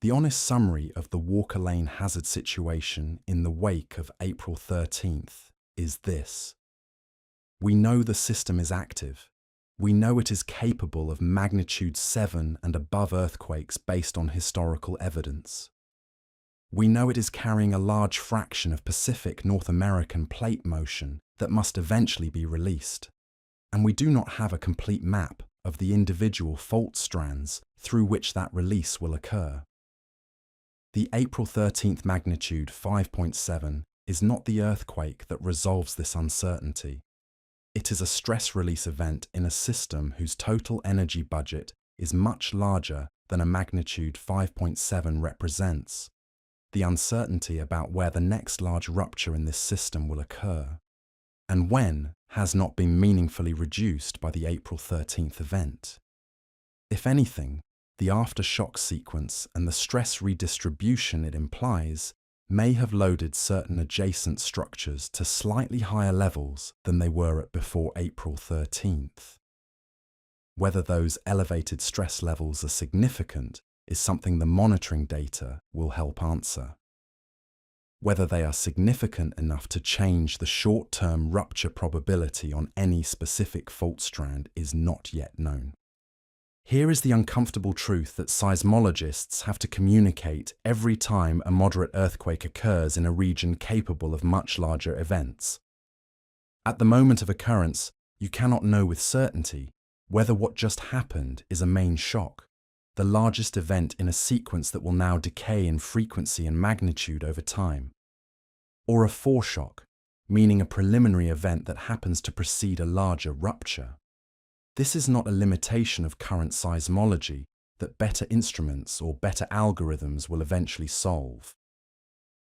The honest summary of the Walker Lane hazard situation in the wake of April 13th is this. We know the system is active. We know it is capable of magnitude 7 and above earthquakes based on historical evidence. We know it is carrying a large fraction of Pacific North American plate motion that must eventually be released. And we do not have a complete map of the individual fault strands through which that release will occur. The April 13th magnitude 5.7 is not the earthquake that resolves this uncertainty. It is a stress release event in a system whose total energy budget is much larger than a magnitude 5.7 represents. The uncertainty about where the next large rupture in this system will occur, and when, has not been meaningfully reduced by the April 13th event. If anything, the aftershock sequence and the stress redistribution it implies may have loaded certain adjacent structures to slightly higher levels than they were at before April 13th. Whether those elevated stress levels are significant is something the monitoring data will help answer. Whether they are significant enough to change the short-term rupture probability on any specific fault strand is not yet known. Here is the uncomfortable truth that seismologists have to communicate every time a moderate earthquake occurs in a region capable of much larger events. At the moment of occurrence, you cannot know with certainty whether what just happened is a main shock, the largest event in a sequence that will now decay in frequency and magnitude over time, or a foreshock, meaning a preliminary event that happens to precede a larger rupture. This is not a limitation of current seismology that better instruments or better algorithms will eventually solve.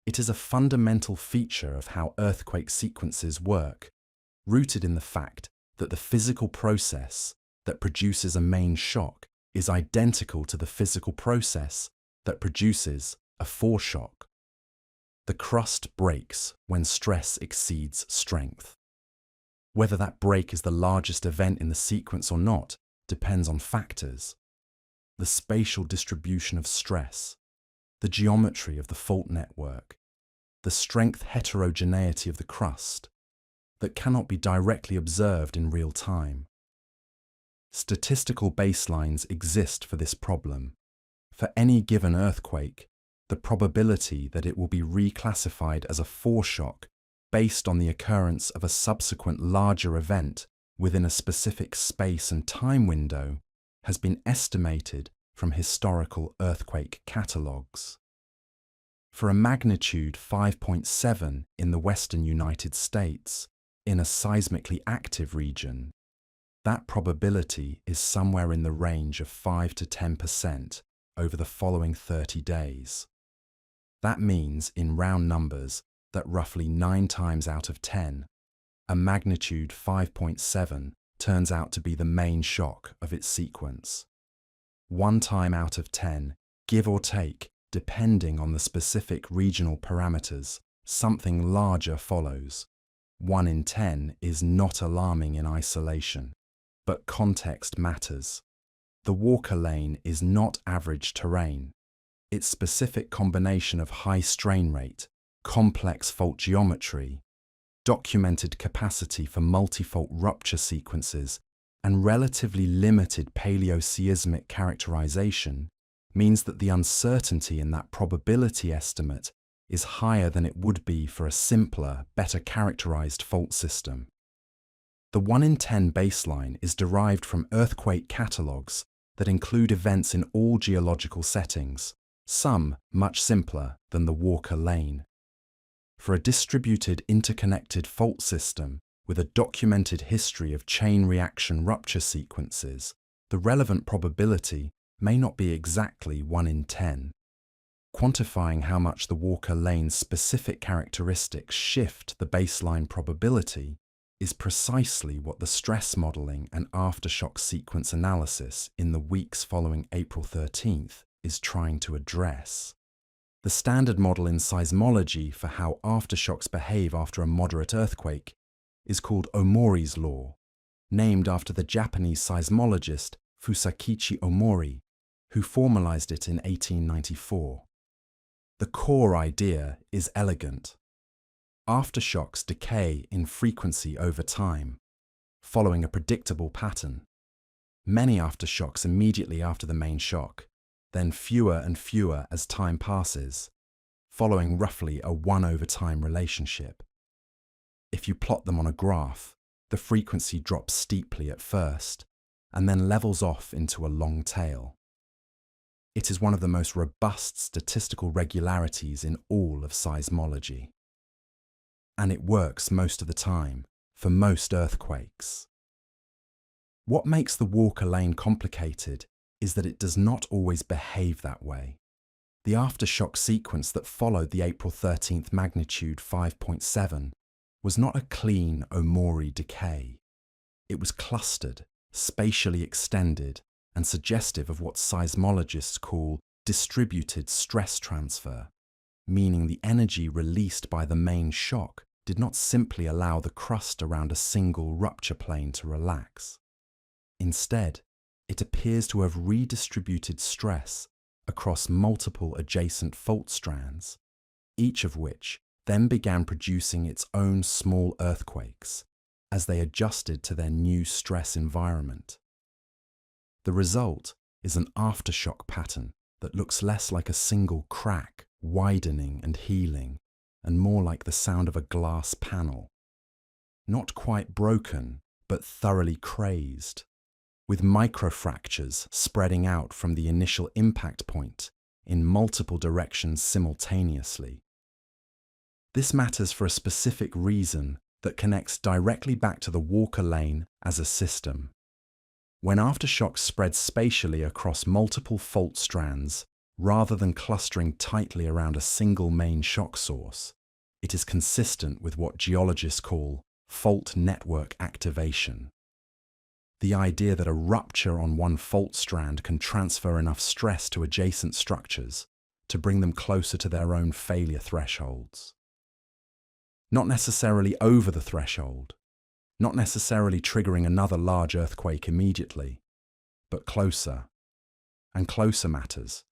It is a fundamental feature of how earthquake sequences work, rooted in the fact that the physical process that produces a main shock is identical to the physical process that produces a foreshock. The crust breaks when stress exceeds strength. Whether that break is the largest event in the sequence or not depends on factors: the spatial distribution of stress, the geometry of the fault network, the strength heterogeneity of the crust that cannot be directly observed in real time. Statistical baselines exist for this problem. For any given earthquake, the probability that it will be reclassified as a foreshock based on the occurrence of a subsequent larger event within a specific space and time window has been estimated from historical earthquake catalogues. For a magnitude 5.7 in the western United States, in a seismically active region, that probability is somewhere in the range of 5 to 10% over the following 30 days. That means, in round numbers, that roughly 9 times out of 10, a magnitude 5.7 turns out to be the main shock of its sequence. 1 time out of 10, give or take, depending on the specific regional parameters, something larger follows. 1 in 10 is not alarming in isolation, but context matters. The Walker Lane is not average terrain. Its specific combination of high strain rate, complex fault geometry, documented capacity for multi-fault rupture sequences, and relatively limited paleoseismic characterization means that the uncertainty in that probability estimate is higher than it would be for a simpler, better characterized fault system. The 1 in 10 baseline is derived from earthquake catalogues that include events in all geological settings, some much simpler than the Walker Lane. For a distributed interconnected fault system with a documented history of chain reaction rupture sequences, the relevant probability may not be exactly 1 in 10. Quantifying how much the Walker Lane's specific characteristics shift the baseline probability is precisely what the stress modelling and aftershock sequence analysis in the weeks following April 13th is trying to address. The standard model in seismology for how aftershocks behave after a moderate earthquake is called Omori's law, named after the Japanese seismologist Fusakichi Omori, who formalized it in 1894. The core idea is elegant. Aftershocks decay in frequency over time, following a predictable pattern. Many aftershocks immediately after the main shock, then fewer and fewer as time passes, following roughly a 1/time relationship. If you plot them on a graph, the frequency drops steeply at first, and then levels off into a long tail. It is one of the most robust statistical regularities in all of seismology. And it works most of the time, for most earthquakes. What makes the Walker Lane complicated is that it does not always behave that way. The aftershock sequence that followed the April 13th magnitude 5.7 was not a clean Omori decay. It was clustered, spatially extended, and suggestive of what seismologists call distributed stress transfer, meaning the energy released by the main shock did not simply allow the crust around a single rupture plane to relax. Instead, it appears to have redistributed stress across multiple adjacent fault strands, each of which then began producing its own small earthquakes as they adjusted to their new stress environment. The result is an aftershock pattern that looks less like a single crack widening and healing, and more like the sound of a glass panel. Not quite broken, but thoroughly crazed, with microfractures spreading out from the initial impact point in multiple directions simultaneously. This matters for a specific reason that connects directly back to the Walker Lane as a system. When aftershocks spread spatially across multiple fault strands, rather than clustering tightly around a single main shock source, it is consistent with what geologists call fault network activation. The idea that a rupture on one fault strand can transfer enough stress to adjacent structures to bring them closer to their own failure thresholds. Not necessarily over the threshold, not necessarily triggering another large earthquake immediately, but closer. And closer matters,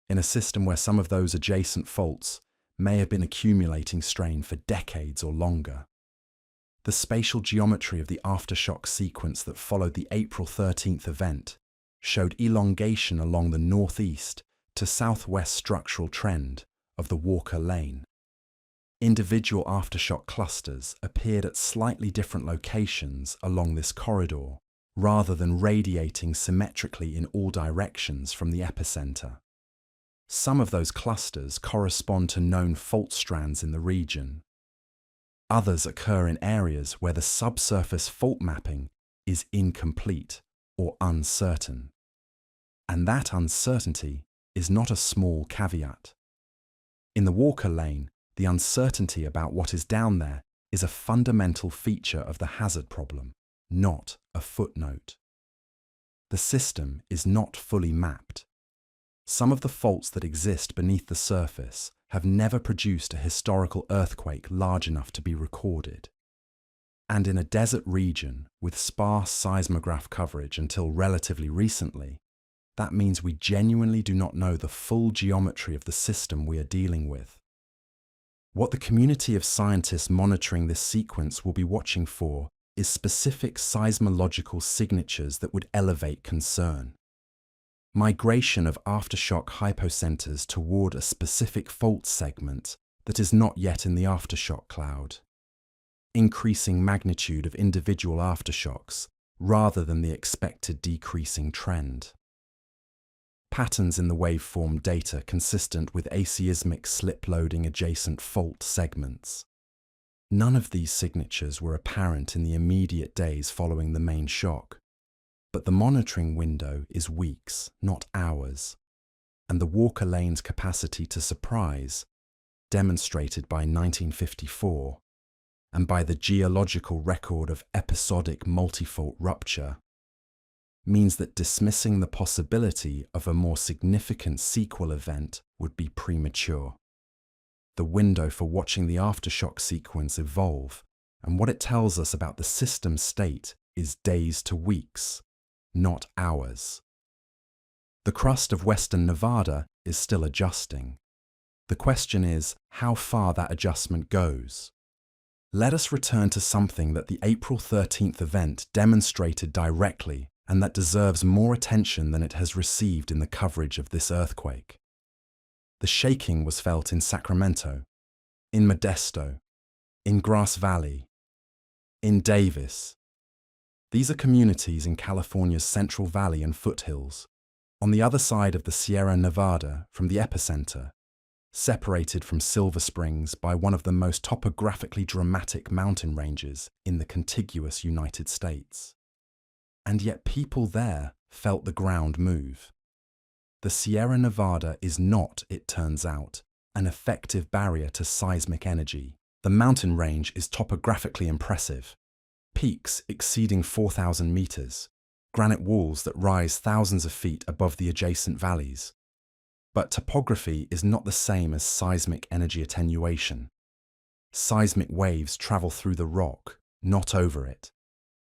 in a system where some of those adjacent faults may have been accumulating strain for decades or longer. The spatial geometry of the aftershock sequence that followed the April 13th event showed elongation along the northeast to southwest structural trend of the Walker Lane. Individual aftershock clusters appeared at slightly different locations along this corridor, rather than radiating symmetrically in all directions from the epicenter. Some of those clusters correspond to known fault strands in the region. Others occur in areas where the subsurface fault mapping is incomplete or uncertain. And that uncertainty is not a small caveat. In the Walker Lane, the uncertainty about what is down there is a fundamental feature of the hazard problem, not a footnote. The system is not fully mapped. Some of the faults that exist beneath the surface have never produced a historical earthquake large enough to be recorded. And in a desert region with sparse seismograph coverage until relatively recently, that means we genuinely do not know the full geometry of the system we are dealing with. What the community of scientists monitoring this sequence will be watching for is specific seismological signatures that would elevate concern. Migration of aftershock hypocenters toward a specific fault segment that is not yet in the aftershock cloud. Increasing magnitude of individual aftershocks rather than the expected decreasing trend. Patterns in the waveform data consistent with aseismic slip-loading adjacent fault segments. None of these signatures were apparent in the immediate days following the main shock, but the monitoring window is weeks, not hours, and the Walker lane's capacity to surprise, demonstrated by 1954, and by the geological record of episodic multifault rupture, means that dismissing the possibility of a more significant sequel event would be premature. The window for watching the aftershock sequence evolve and what it tells us about the system state is days to weeks, not hours. The crust of western Nevada is still adjusting. The question is how far that adjustment goes. Let us return to something that the April 13th event demonstrated directly and that deserves more attention than it has received in the coverage of this earthquake. The shaking was felt in Sacramento, in Modesto, in Grass Valley, in Davis. These are communities in California's Central Valley and foothills, on the other side of the Sierra Nevada from the epicenter, separated from Silver Springs by one of the most topographically dramatic mountain ranges in the contiguous United States. And yet people there felt the ground move. The Sierra Nevada is not, it turns out, an effective barrier to seismic energy. The mountain range is topographically impressive. Peaks exceeding 4,000 meters, granite walls that rise thousands of feet above the adjacent valleys. But topography is not the same as seismic energy attenuation. Seismic waves travel through the rock, not over it.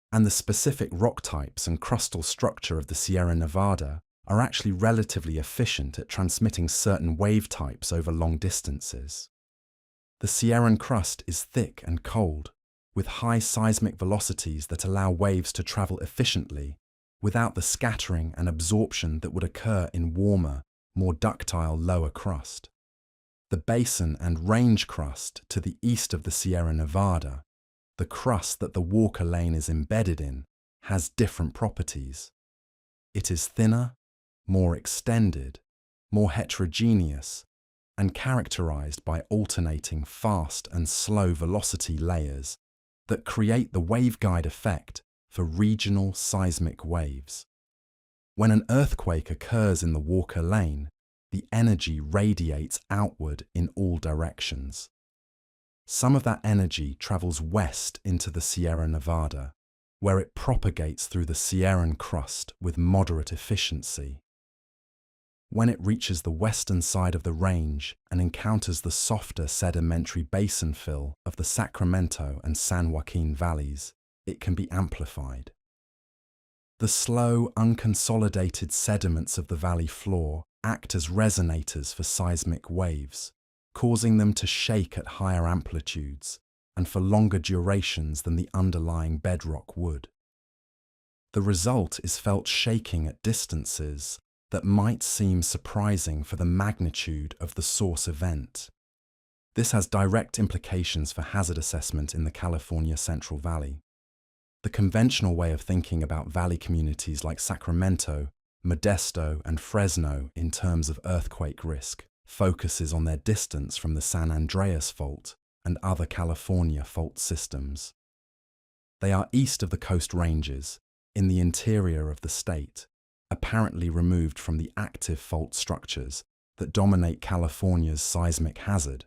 And the specific rock types and crustal structure of the Sierra Nevada are actually relatively efficient at transmitting certain wave types over long distances. The Sierran crust is thick and cold, with high seismic velocities that allow waves to travel efficiently without the scattering and absorption that would occur in warmer, more ductile lower crust. The basin and range crust to the east of the Sierra Nevada, the crust that the Walker Lane is embedded in, has different properties. It is thinner, more extended, more heterogeneous, and characterized by alternating fast and slow velocity layers that create the waveguide effect for regional seismic waves. When an earthquake occurs in the Walker Lane, the energy radiates outward in all directions. Some of that energy travels west into the Sierra Nevada, where it propagates through the Sierran crust with moderate efficiency. When it reaches the western side of the range and encounters the softer sedimentary basin fill of the Sacramento and San Joaquin valleys, it can be amplified. The slow, unconsolidated sediments of the valley floor act as resonators for seismic waves, causing them to shake at higher amplitudes and for longer durations than the underlying bedrock would. The result is felt shaking at distances that might seem surprising for the magnitude of the source event. This has direct implications for hazard assessment in the California Central Valley. The conventional way of thinking about valley communities like Sacramento, Modesto, and Fresno in terms of earthquake risk focuses on their distance from the San Andreas fault and other California fault systems. They are east of the Coast Ranges, in the interior of the state, apparently removed from the active fault structures that dominate California's seismic hazard.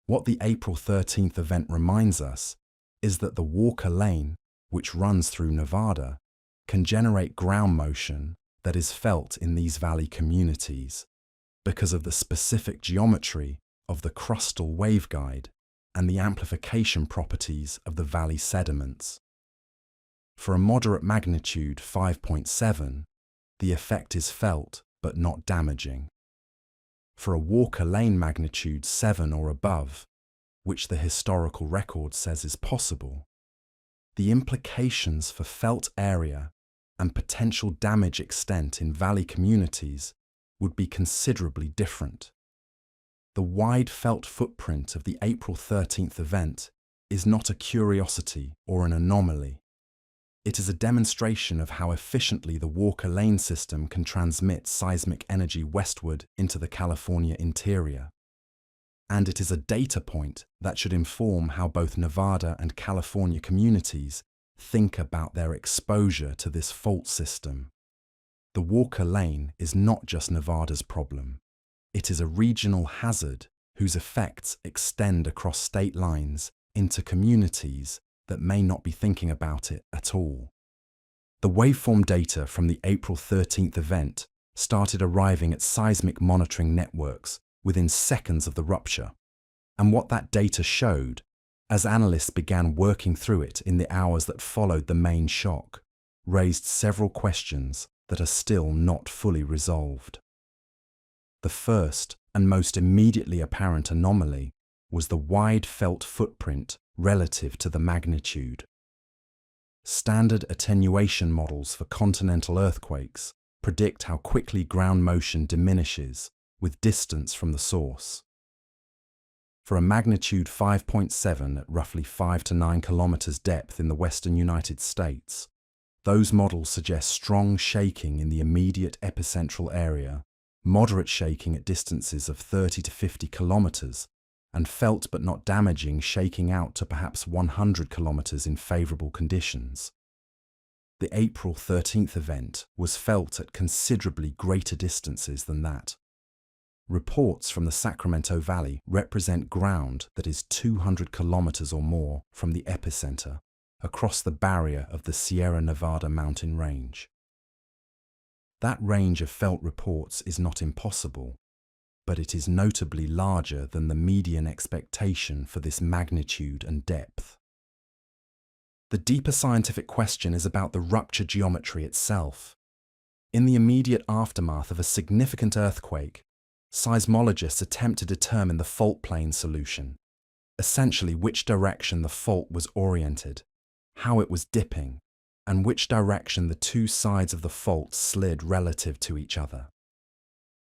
What the April 13th event reminds us is that the Walker Lane, which runs through Nevada, can generate ground motion that is felt in these valley communities because of the specific geometry of the crustal waveguide and the amplification properties of the valley sediments. For a moderate magnitude 5.7, the effect is felt but not damaging. For a Walker Lane magnitude 7 or above, which the historical record says is possible, the implications for felt area and potential damage extent in valley communities would be considerably different. The wide felt footprint of the April 13th event is not a curiosity or an anomaly. It is a demonstration of how efficiently the Walker Lane system can transmit seismic energy westward into the California interior. And it is a data point that should inform how both Nevada and California communities think about their exposure to this fault system. The Walker Lane is not just Nevada's problem. It is a regional hazard whose effects extend across state lines into communities that may not be thinking about it at all. The waveform data from the April 13th event started arriving at seismic monitoring networks within seconds of the rupture. And what that data showed, as analysts began working through it in the hours that followed the main shock, raised several questions that are still not fully resolved. The first and most immediately apparent anomaly was the wide felt footprint relative to the magnitude. Standard attenuation models for continental earthquakes predict how quickly ground motion diminishes with distance from the source. For a magnitude 5.7 at roughly 5 to 9 kilometers depth in the western United States, those models suggest strong shaking in the immediate epicentral area, moderate shaking at distances of 30 to 50 kilometers, and felt but not damaging shaking out to perhaps 100 kilometers in favorable conditions. The April 13th event was felt at considerably greater distances than that. Reports from the Sacramento Valley represent ground that is 200 kilometers or more from the epicenter, across the barrier of the Sierra Nevada mountain range. That range of felt reports is not impossible, but it is notably larger than the median expectation for this magnitude and depth. The deeper scientific question is about the rupture geometry itself. In the immediate aftermath of a significant earthquake, seismologists attempt to determine the fault plane solution, essentially which direction the fault was oriented, how it was dipping, and which direction the two sides of the fault slid relative to each other.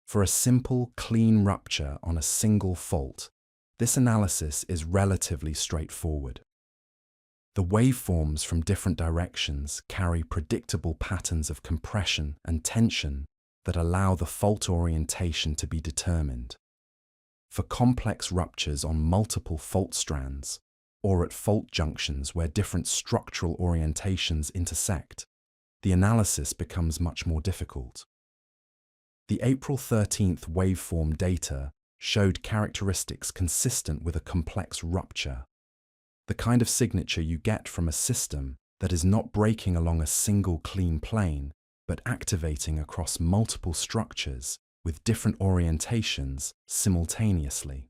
For a simple, clean rupture on a single fault, this analysis is relatively straightforward. The waveforms from different directions carry predictable patterns of compression and tension that allow the fault orientation to be determined. For complex ruptures on multiple fault strands, or at fault junctions where different structural orientations intersect, the analysis becomes much more difficult. The April 13th waveform data showed characteristics consistent with a complex rupture, the kind of signature you get from a system that is not breaking along a single clean plane, but activating across multiple structures with different orientations simultaneously.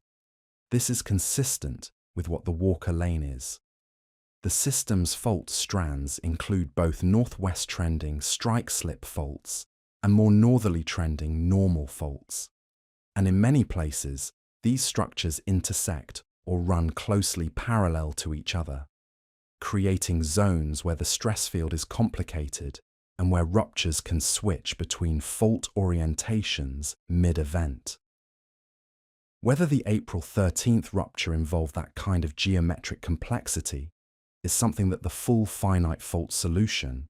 This is consistent with what the Walker Lane is. The system's fault strands include both northwest trending strike-slip faults and more northerly trending normal faults. And in many places, these structures intersect or run closely parallel to each other, creating zones where the stress field is complicated and where ruptures can switch between fault orientations mid-event. Whether the April 13th rupture involved that kind of geometric complexity is something that the full finite fault solution,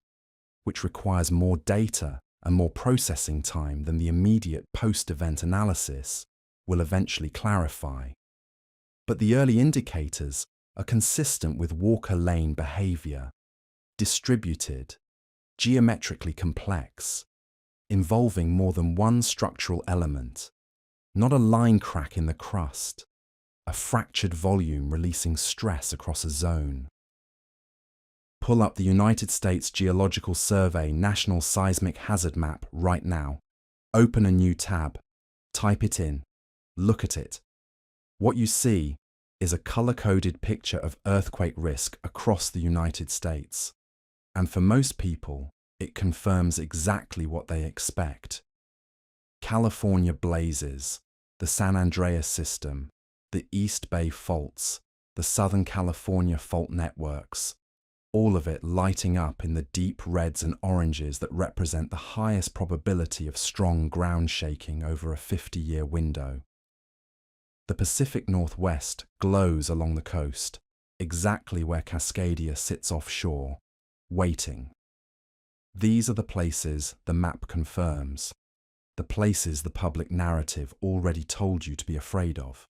which requires more data and more processing time than the immediate post-event analysis, will eventually clarify. But the early indicators are consistent with Walker Lane behavior, distributed, geometrically complex, involving more than one structural element, not a line crack in the crust, a fractured volume releasing stress across a zone. Pull up the United States Geological Survey National Seismic Hazard Map right now. Open a new tab, type it in, look at it. What you see is a color-coded picture of earthquake risk across the United States. And for most people, it confirms exactly what they expect. California blazes, the San Andreas system, the East Bay faults, the Southern California fault networks. all of it lighting up in the deep reds and oranges that represent the highest probability of strong ground shaking over a 50-year window. The Pacific Northwest glows along the coast, exactly where Cascadia sits offshore, waiting. These are the places the map confirms, the places the public narrative already told you to be afraid of.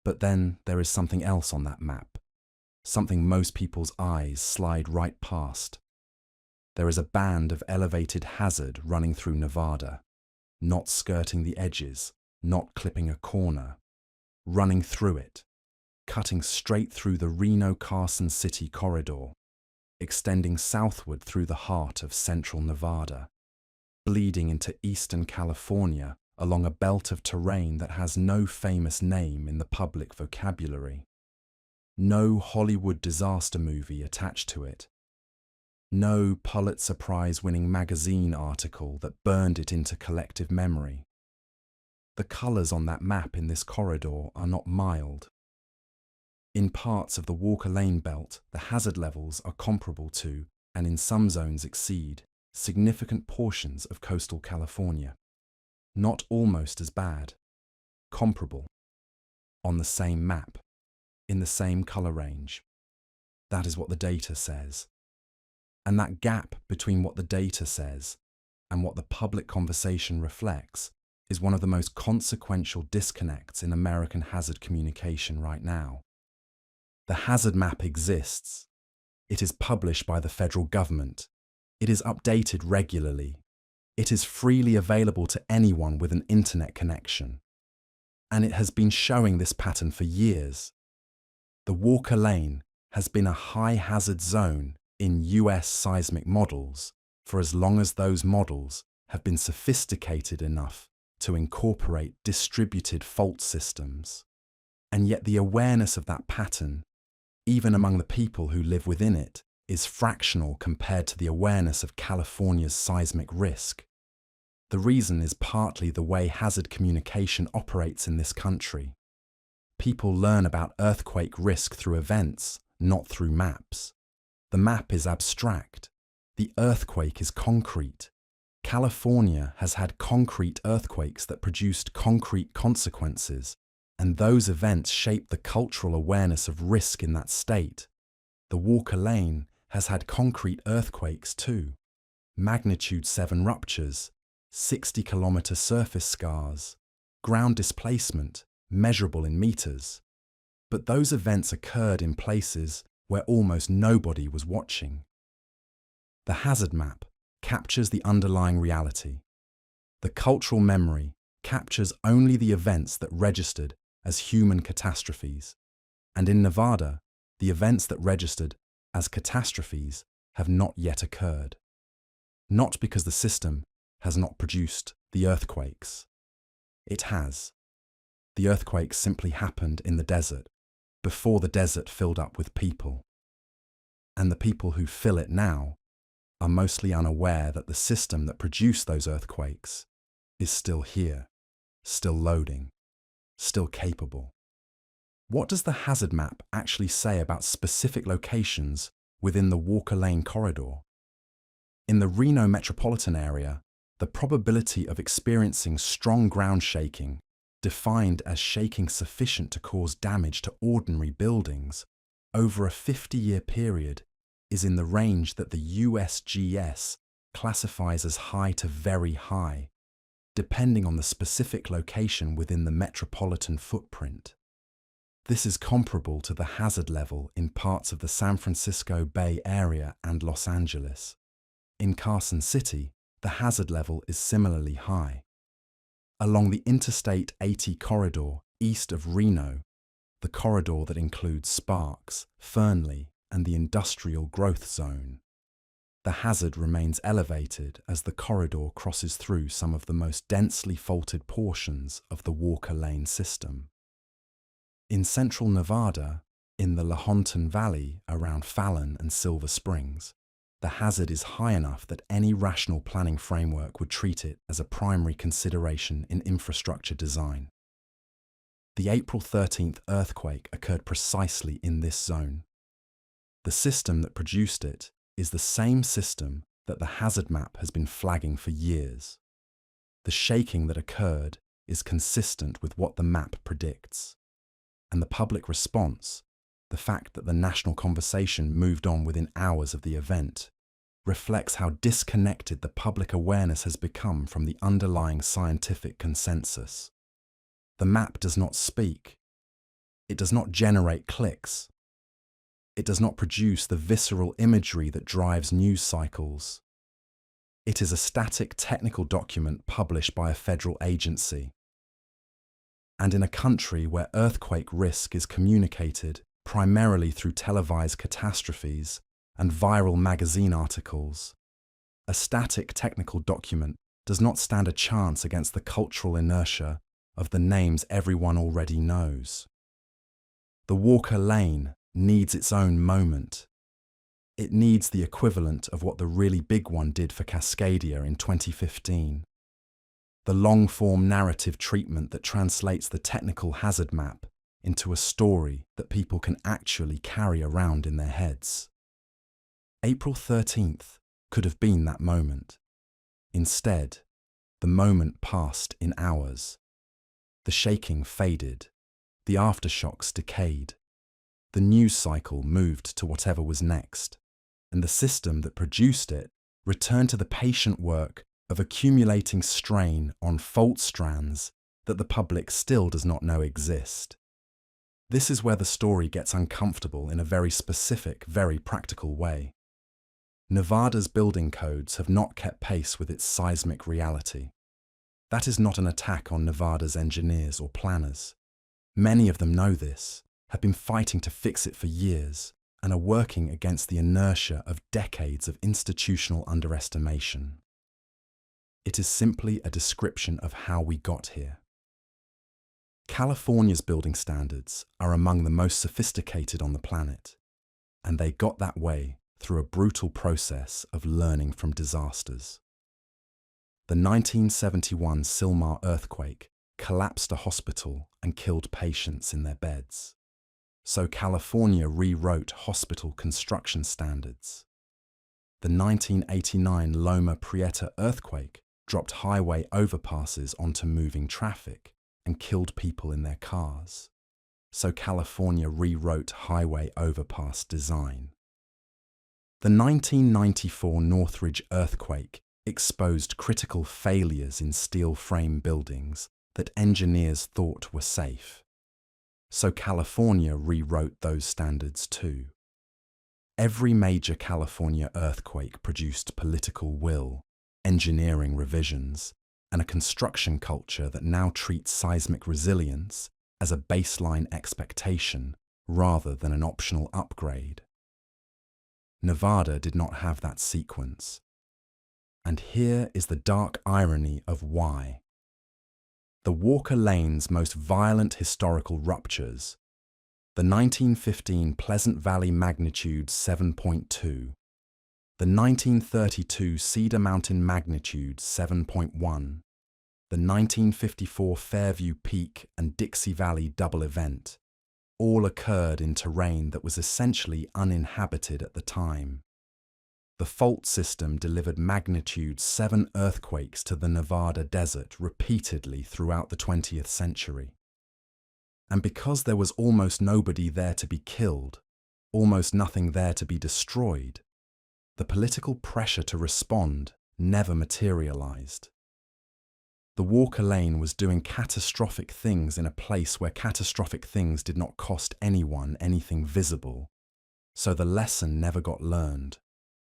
But then there is something else on that map, something most people's eyes slide right past. There is a band of elevated hazard running through Nevada, not skirting the edges, not clipping a corner, running through it, cutting straight through the Reno-Carson City corridor, extending southward through the heart of central Nevada, bleeding into eastern California along a belt of terrain that has no famous name in the public vocabulary. No Hollywood disaster movie attached to it. No Pulitzer Prize-winning magazine article that burned it into collective memory. The colours on that map in this corridor are not mild. In parts of the Walker Lane belt, the hazard levels are comparable to, and in some zones exceed, significant portions of coastal California. Not almost as bad. Comparable. On the same map. In the same colour range. That is what the data says. And that gap between what the data says and what the public conversation reflects is one of the most consequential disconnects in American hazard communication right now. The hazard map exists. It is published by the federal government. It is updated regularly. It is freely available to anyone with an internet connection. And it has been showing this pattern for years. The Walker Lane has been a high hazard zone in US seismic models for as long as those models have been sophisticated enough to incorporate distributed fault systems. And yet the awareness of that pattern, even among the people who live within it, is fractional compared to the awareness of California's seismic risk. The reason is partly the way hazard communication operates in this country. People learn about earthquake risk through events, not through maps. The map is abstract. The earthquake is concrete. California has had concrete earthquakes that produced concrete consequences, and those events shaped the cultural awareness of risk in that state. The Walker Lane has had concrete earthquakes too. Magnitude 7 ruptures, 60-kilometer surface scars, ground displacement, measurable in meters. But those events occurred in places where almost nobody was watching. The hazard map captures the underlying reality. The cultural memory captures only the events that registered as human catastrophes. And in Nevada, the events that registered as catastrophes have not yet occurred. Not because the system has not produced the earthquakes. It has. The earthquakes simply happened in the desert, before the desert filled up with people. And the people who fill it now are mostly unaware that the system that produced those earthquakes is still here, still loading, still capable. What does the hazard map actually say about specific locations within the Walker Lane corridor? In the Reno metropolitan area, the probability of experiencing strong ground shaking, defined as shaking sufficient to cause damage to ordinary buildings, over a 50-year period is in the range that the USGS classifies as high to very high, depending on the specific location within the metropolitan footprint. This is comparable to the hazard level in parts of the San Francisco Bay Area and Los Angeles. In Carson City, the hazard level is similarly high. Along the Interstate 80 corridor east of Reno, the corridor that includes Sparks, Fernley, and the industrial growth zone, the hazard remains elevated as the corridor crosses through some of the most densely faulted portions of the Walker Lane system. In central Nevada, in the Lahontan Valley around Fallon and Silver Springs, the hazard is high enough that any rational planning framework would treat it as a primary consideration in infrastructure design. The April 13th earthquake occurred precisely in this zone. The system that produced it is the same system that the hazard map has been flagging for years. The shaking that occurred is consistent with what the map predicts. And the public response, the fact that the national conversation moved on within hours of the event, reflects how disconnected the public awareness has become from the underlying scientific consensus. The map does not speak. It does not generate clicks. It does not produce the visceral imagery that drives news cycles. It is a static technical document published by a federal agency. And in a country where earthquake risk is communicated primarily through televised catastrophes and viral magazine articles, a static technical document does not stand a chance against the cultural inertia of the names everyone already knows. The Walker Lane needs its own moment. It needs the equivalent of what the really big one did for Cascadia in 2015. The long-form narrative treatment that translates the technical hazard map into a story that people can actually carry around in their heads. April 13th could have been that moment. Instead, the moment passed in hours. The shaking faded. The aftershocks decayed. The news cycle moved to whatever was next, and the system that produced it returned to the patient work of accumulating strain on fault strands that the public still does not know exist. This is where the story gets uncomfortable in a very specific, very practical way. Nevada's building codes have not kept pace with its seismic reality. That is not an attack on Nevada's engineers or planners. Many of them know this, have been fighting to fix it for years, and are working against the inertia of decades of institutional underestimation. It is simply a description of how we got here. California's building standards are among the most sophisticated on the planet, and they got that way through a brutal process of learning from disasters. The 1971 Sylmar earthquake collapsed a hospital and killed patients in their beds. So California rewrote hospital construction standards. The 1989 Loma Prieta earthquake dropped highway overpasses onto moving traffic and killed people in their cars. So California rewrote highway overpass design. The 1994 Northridge earthquake exposed critical failures in steel frame buildings that engineers thought were safe. So California rewrote those standards too. Every major California earthquake produced political will, engineering revisions, and a construction culture that now treats seismic resilience as a baseline expectation rather than an optional upgrade. Nevada did not have that sequence. And here is the dark irony of why. The Walker Lane's most violent historical ruptures, the 1915 Pleasant Valley magnitude 7.2, the 1932 Cedar Mountain magnitude 7.1, the 1954 Fairview Peak and Dixie Valley double event, all occurred in terrain that was essentially uninhabited at the time. The fault system delivered magnitude 7 earthquakes to the Nevada desert repeatedly throughout the 20th century. And because there was almost nobody there to be killed, almost nothing there to be destroyed, the political pressure to respond never materialized. The Walker Lane was doing catastrophic things in a place where catastrophic things did not cost anyone anything visible, so the lesson never got learned.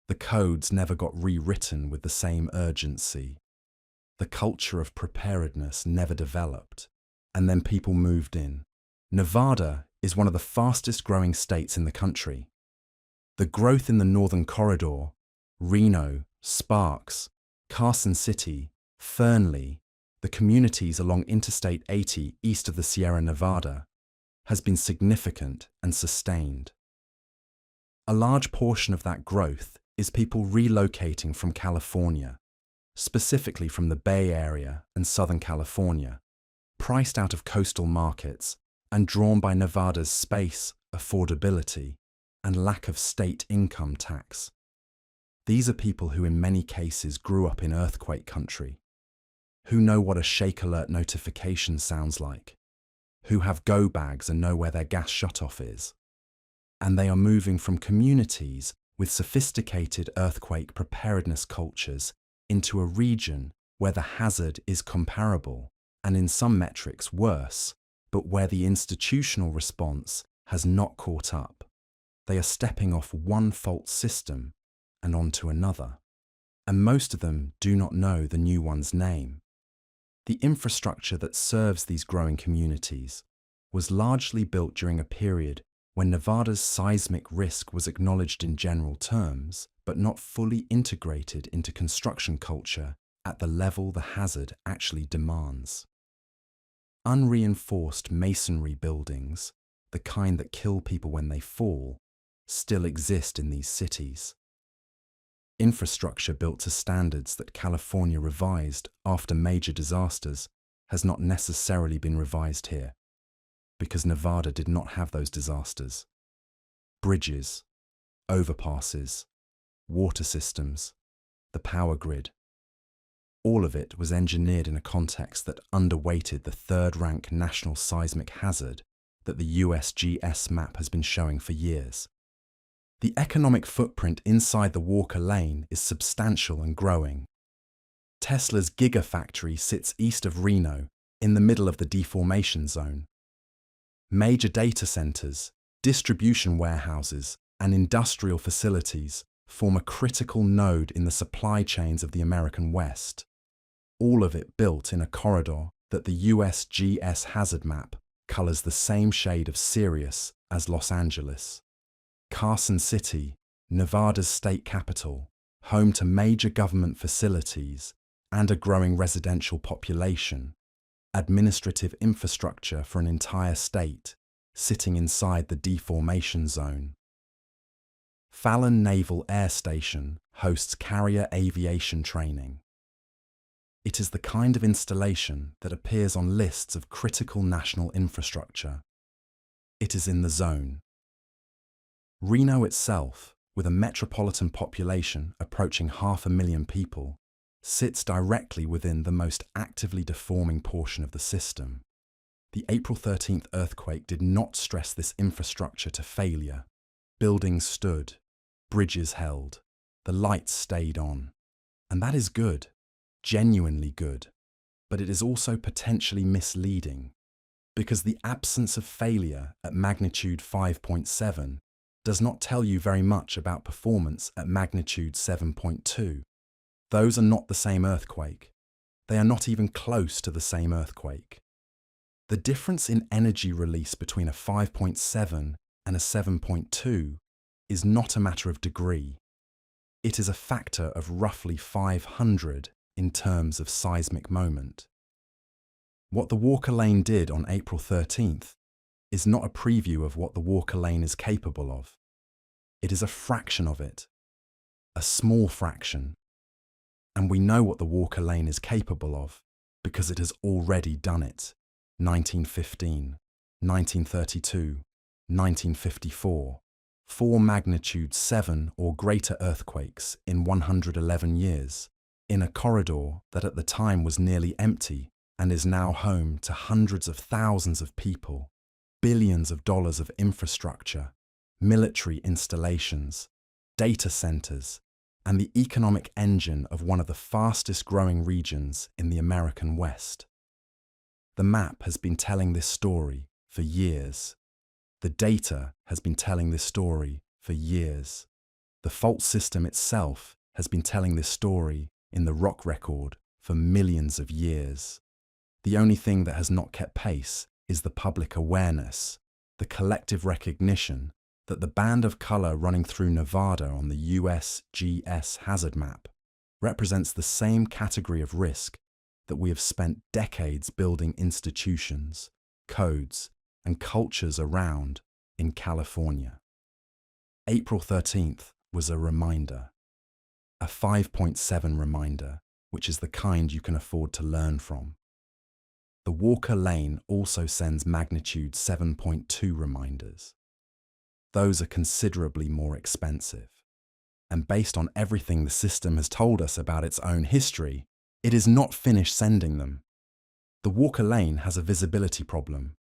The codes never got rewritten with the same urgency. The culture of preparedness never developed, and then people moved in. Nevada is one of the fastest growing states in the country. The growth in the Northern Corridor, Reno, Sparks, Carson City, Fernley, the communities along Interstate 80 east of the Sierra Nevada, has been significant and sustained. A large portion of that growth is people relocating from California, specifically from the Bay Area and Southern California, priced out of coastal markets and drawn by Nevada's space, affordability, and lack of state income tax. These are people who in many cases grew up in earthquake country, who know what a shake alert notification sounds like, who have go bags and know where their gas shutoff is. And they are moving from communities with sophisticated earthquake preparedness cultures into a region where the hazard is comparable and in some metrics worse, but where the institutional response has not caught up. They are stepping off one fault system and onto another, and most of them do not know the new one's name. The infrastructure that serves these growing communities was largely built during a period when Nevada's seismic risk was acknowledged in general terms, but not fully integrated into construction culture at the level the hazard actually demands. Unreinforced masonry buildings, the kind that kill people when they fall, still exist in these cities. Infrastructure built to standards that California revised after major disasters has not necessarily been revised here, because Nevada did not have those disasters. Bridges, overpasses, water systems, the power grid. All of it was engineered in a context that underweighted the third-rank national seismic hazard that the USGS map has been showing for years. The economic footprint inside the Walker Lane is substantial and growing. Tesla's Gigafactory sits east of Reno, in the middle of the deformation zone. Major data centers, distribution warehouses, and industrial facilities form a critical node in the supply chains of the American West. All of it built in a corridor that the USGS hazard map colors the same shade of Sirius as Los Angeles. Carson City, Nevada's state capital, home to major government facilities and a growing residential population, administrative infrastructure for an entire state, sitting inside the deformation zone. Fallon Naval Air Station hosts carrier aviation training. It is the kind of installation that appears on lists of critical national infrastructure. It is in the zone. Reno itself, with a metropolitan population approaching 500,000 people, sits directly within the most actively deforming portion of the system. The April 13th earthquake did not stress this infrastructure to failure. Buildings stood, bridges held, the lights stayed on. And that is good, genuinely good. But it is also potentially misleading, because the absence of failure at magnitude 5.7 does not tell you very much about performance at magnitude 7.2. Those are not the same earthquake. They are not even close to the same earthquake. The difference in energy release between a 5.7 and a 7.2 is not a matter of degree. It is a factor of roughly 500 in terms of seismic moment. What the Walker Lane did on April 13th is not a preview of what the Walker Lane is capable of. It is a fraction of it, a small fraction. And we know what the Walker Lane is capable of because it has already done it. 1915, 1932, 1954. 4 magnitude 7 or greater earthquakes in 111 years, in a corridor that at the time was nearly empty and is now home to hundreds of thousands of people, billions of dollars of infrastructure, military installations, data centers, and the economic engine of one of the fastest growing regions in the American West. The map has been telling this story for years. The data has been telling this story for years. The fault system itself has been telling this story in the rock record for millions of years. The only thing that has not kept pace is the public awareness, the collective recognition that the band of color running through Nevada on the USGS hazard map represents the same category of risk that we have spent decades building institutions, codes, and cultures around in California. April 13th was a reminder, a 5.7 reminder, which is the kind you can afford to learn from. The Walker Lane also sends magnitude 7.2 reminders. those are considerably more expensive. And based on everything the system has told us about its own history, it is not finished sending them. The Walker lane has a visibility problem,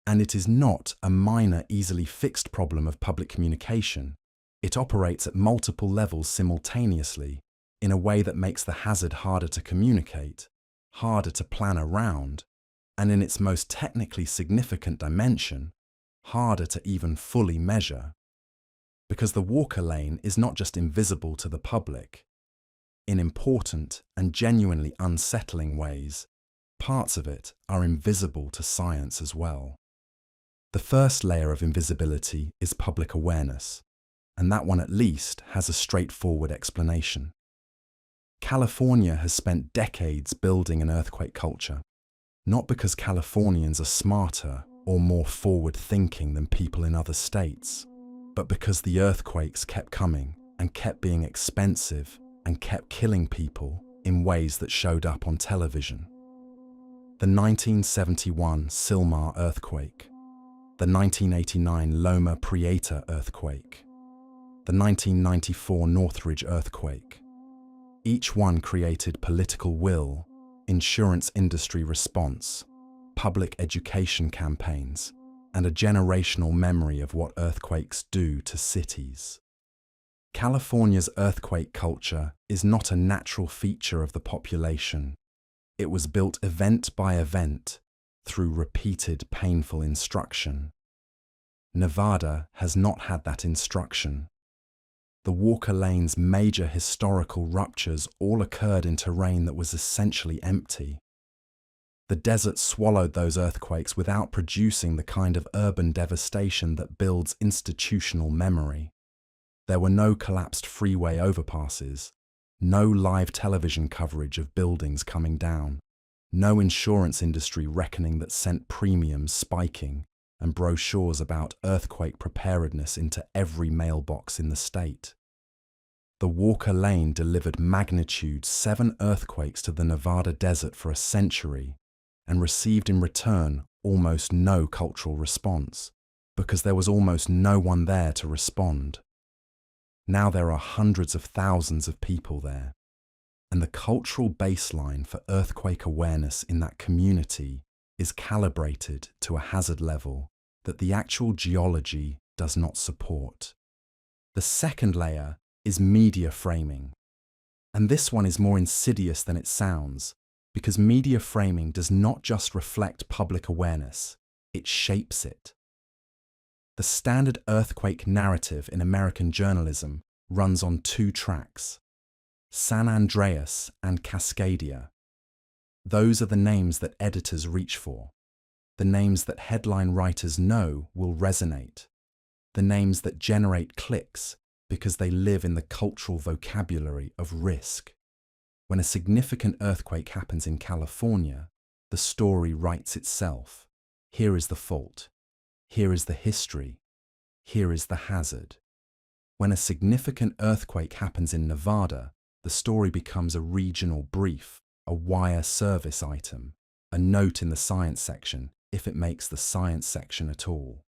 and it is not a minor, easily fixed problem of public communication. It operates at multiple levels simultaneously in a way that makes the hazard harder to communicate, harder to plan around, and in its most technically significant dimension, harder to even fully measure. Because the Walker lane is not just invisible to the public. In important and genuinely unsettling ways, parts of it are invisible to science as well. The first layer of invisibility is public awareness, and that one at least has a straightforward explanation. California has spent decades building an earthquake culture, not because Californians are smarter or more forward-thinking than people in other states, but because the earthquakes kept coming and kept being expensive and kept killing people in ways that showed up on television. The 1971 Sylmar earthquake, the 1989 Loma Prieta earthquake, the 1994 Northridge earthquake. Each one created political will, insurance industry response, public education campaigns, and a generational memory of what earthquakes do to cities. California's earthquake culture is not a natural feature of the population. It was built event by event through repeated painful instruction. Nevada has not had that instruction. The Walker lane's major historical ruptures all occurred in terrain that was essentially empty. The desert swallowed those earthquakes without producing the kind of urban devastation that builds institutional memory. There were no collapsed freeway overpasses, no live television coverage of buildings coming down, no insurance industry reckoning that sent premiums spiking and brochures about earthquake preparedness into every mailbox in the state. The Walker lane delivered magnitude 7 earthquakes to the Nevada desert for a century and received in return almost no cultural response, because there was almost no one there to respond. Now there are hundreds of thousands of people there, and the cultural baseline for earthquake awareness in that community is calibrated to a hazard level that the actual geology does not support. The second layer is media framing, and this one is more insidious than it sounds, because media framing does not just reflect public awareness, it shapes it. The standard earthquake narrative in American journalism runs on 2 tracks: San Andreas and Cascadia. Those are the names that editors reach for, the names that headline writers know will resonate, the names that generate clicks because they live in the cultural vocabulary of risk. When a significant earthquake happens in California, the story writes itself. Here is the fault. Here is the history. Here is the hazard. When a significant earthquake happens in Nevada, the story becomes a regional brief, a wire service item, a note in the science section, if it makes the science section at all.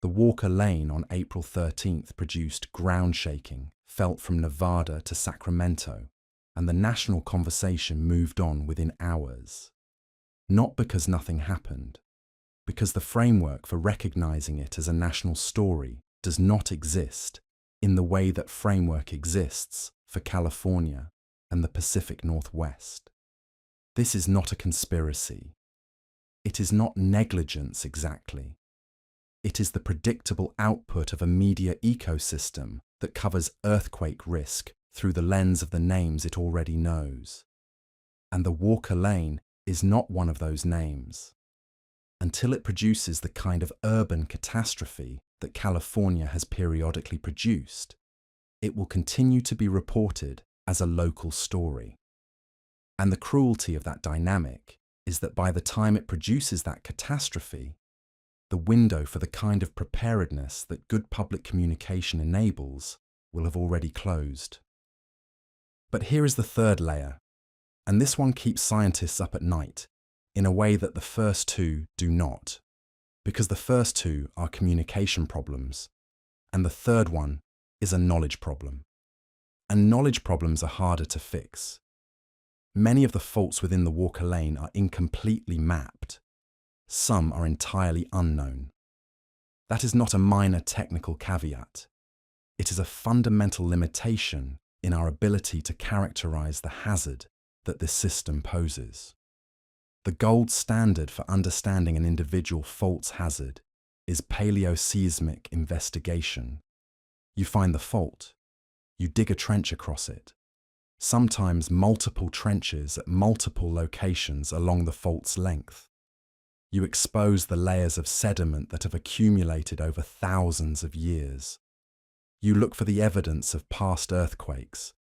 The Walker lane on April 13th produced ground shaking felt from Nevada to Sacramento, and the national conversation moved on within hours. Not because nothing happened, because the framework for recognizing it as a national story does not exist in the way that framework exists for California and the Pacific Northwest. This is not a conspiracy. It is not negligence exactly. It is the predictable output of a media ecosystem that covers earthquake risk through the lens of the names it already knows. And the Walker lane is not one of those names. Until it produces the kind of urban catastrophe that California has periodically produced, it will continue to be reported as a local story. And the cruelty of that dynamic is that by the time it produces that catastrophe, the window for the kind of preparedness that good public communication enables will have already closed. But here is the third layer, and this one keeps scientists up at night in a way that the first 2 do not, because the first 2 are communication problems, And the third one is a knowledge problem. And knowledge problems are harder to fix. Many of the faults within the Walker Lane are incompletely mapped. Some are entirely unknown. That is not a minor technical caveat. It is a fundamental limitation in our ability to characterize the hazard that this system poses. The gold standard for understanding an individual fault's hazard is paleoseismic investigation. You find the fault, you dig a trench across it, sometimes multiple trenches at multiple locations along the fault's length. You expose the layers of sediment that have accumulated over thousands of years. You look for the evidence of past earthquakes,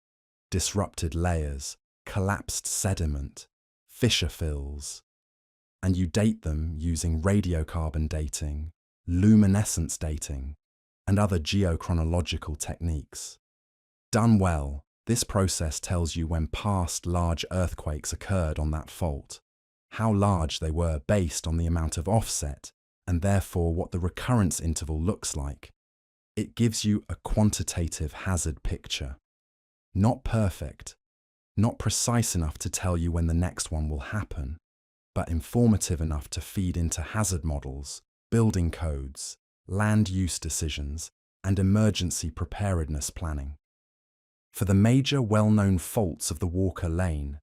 disrupted layers, collapsed sediment, fissure fills, and you date them using radiocarbon dating, luminescence dating, and other geochronological techniques. Done well, this process tells you when past large earthquakes occurred on that fault, how large they were based on the amount of offset, and therefore what the recurrence interval looks like. It gives you a quantitative hazard picture. Not perfect, not precise enough to tell you when the next one will happen, but informative enough to feed into hazard models, building codes, land use decisions, and emergency preparedness planning. For the major well-known faults of the Walker Lane,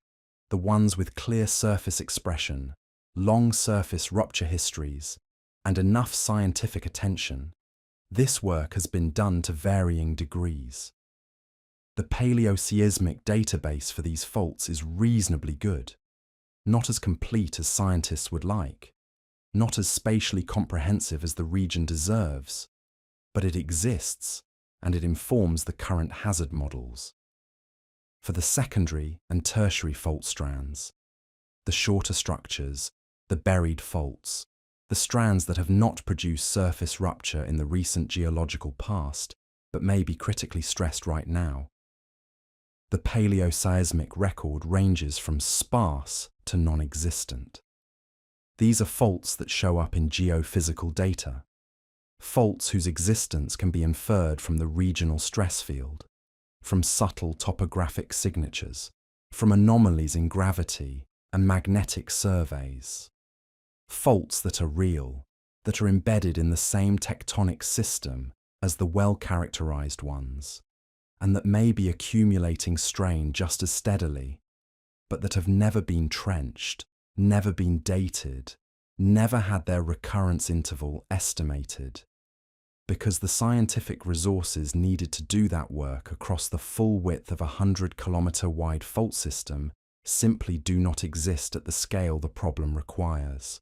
the ones with clear surface expression, long surface rupture histories, and enough scientific attention, this work has been done to varying degrees. The paleoseismic database for these faults is reasonably good, not as complete as scientists would like, not as spatially comprehensive as the region deserves, but it exists and it informs the current hazard models. For the secondary and tertiary fault strands, the shorter structures, the buried faults, the strands that have not produced surface rupture in the recent geological past, but may be critically stressed right now. The paleoseismic record ranges from sparse to non-existent. These are faults that show up in geophysical data, faults whose existence can be inferred from the regional stress field, from subtle topographic signatures, from anomalies in gravity and magnetic surveys. Faults that are real, that are embedded in the same tectonic system as the well-characterized ones, and that may be accumulating strain just as steadily, but that have never been trenched, never been dated, never had their recurrence interval estimated, because the scientific resources needed to do that work across the full width of a 100-kilometer-wide fault system simply do not exist at the scale the problem requires.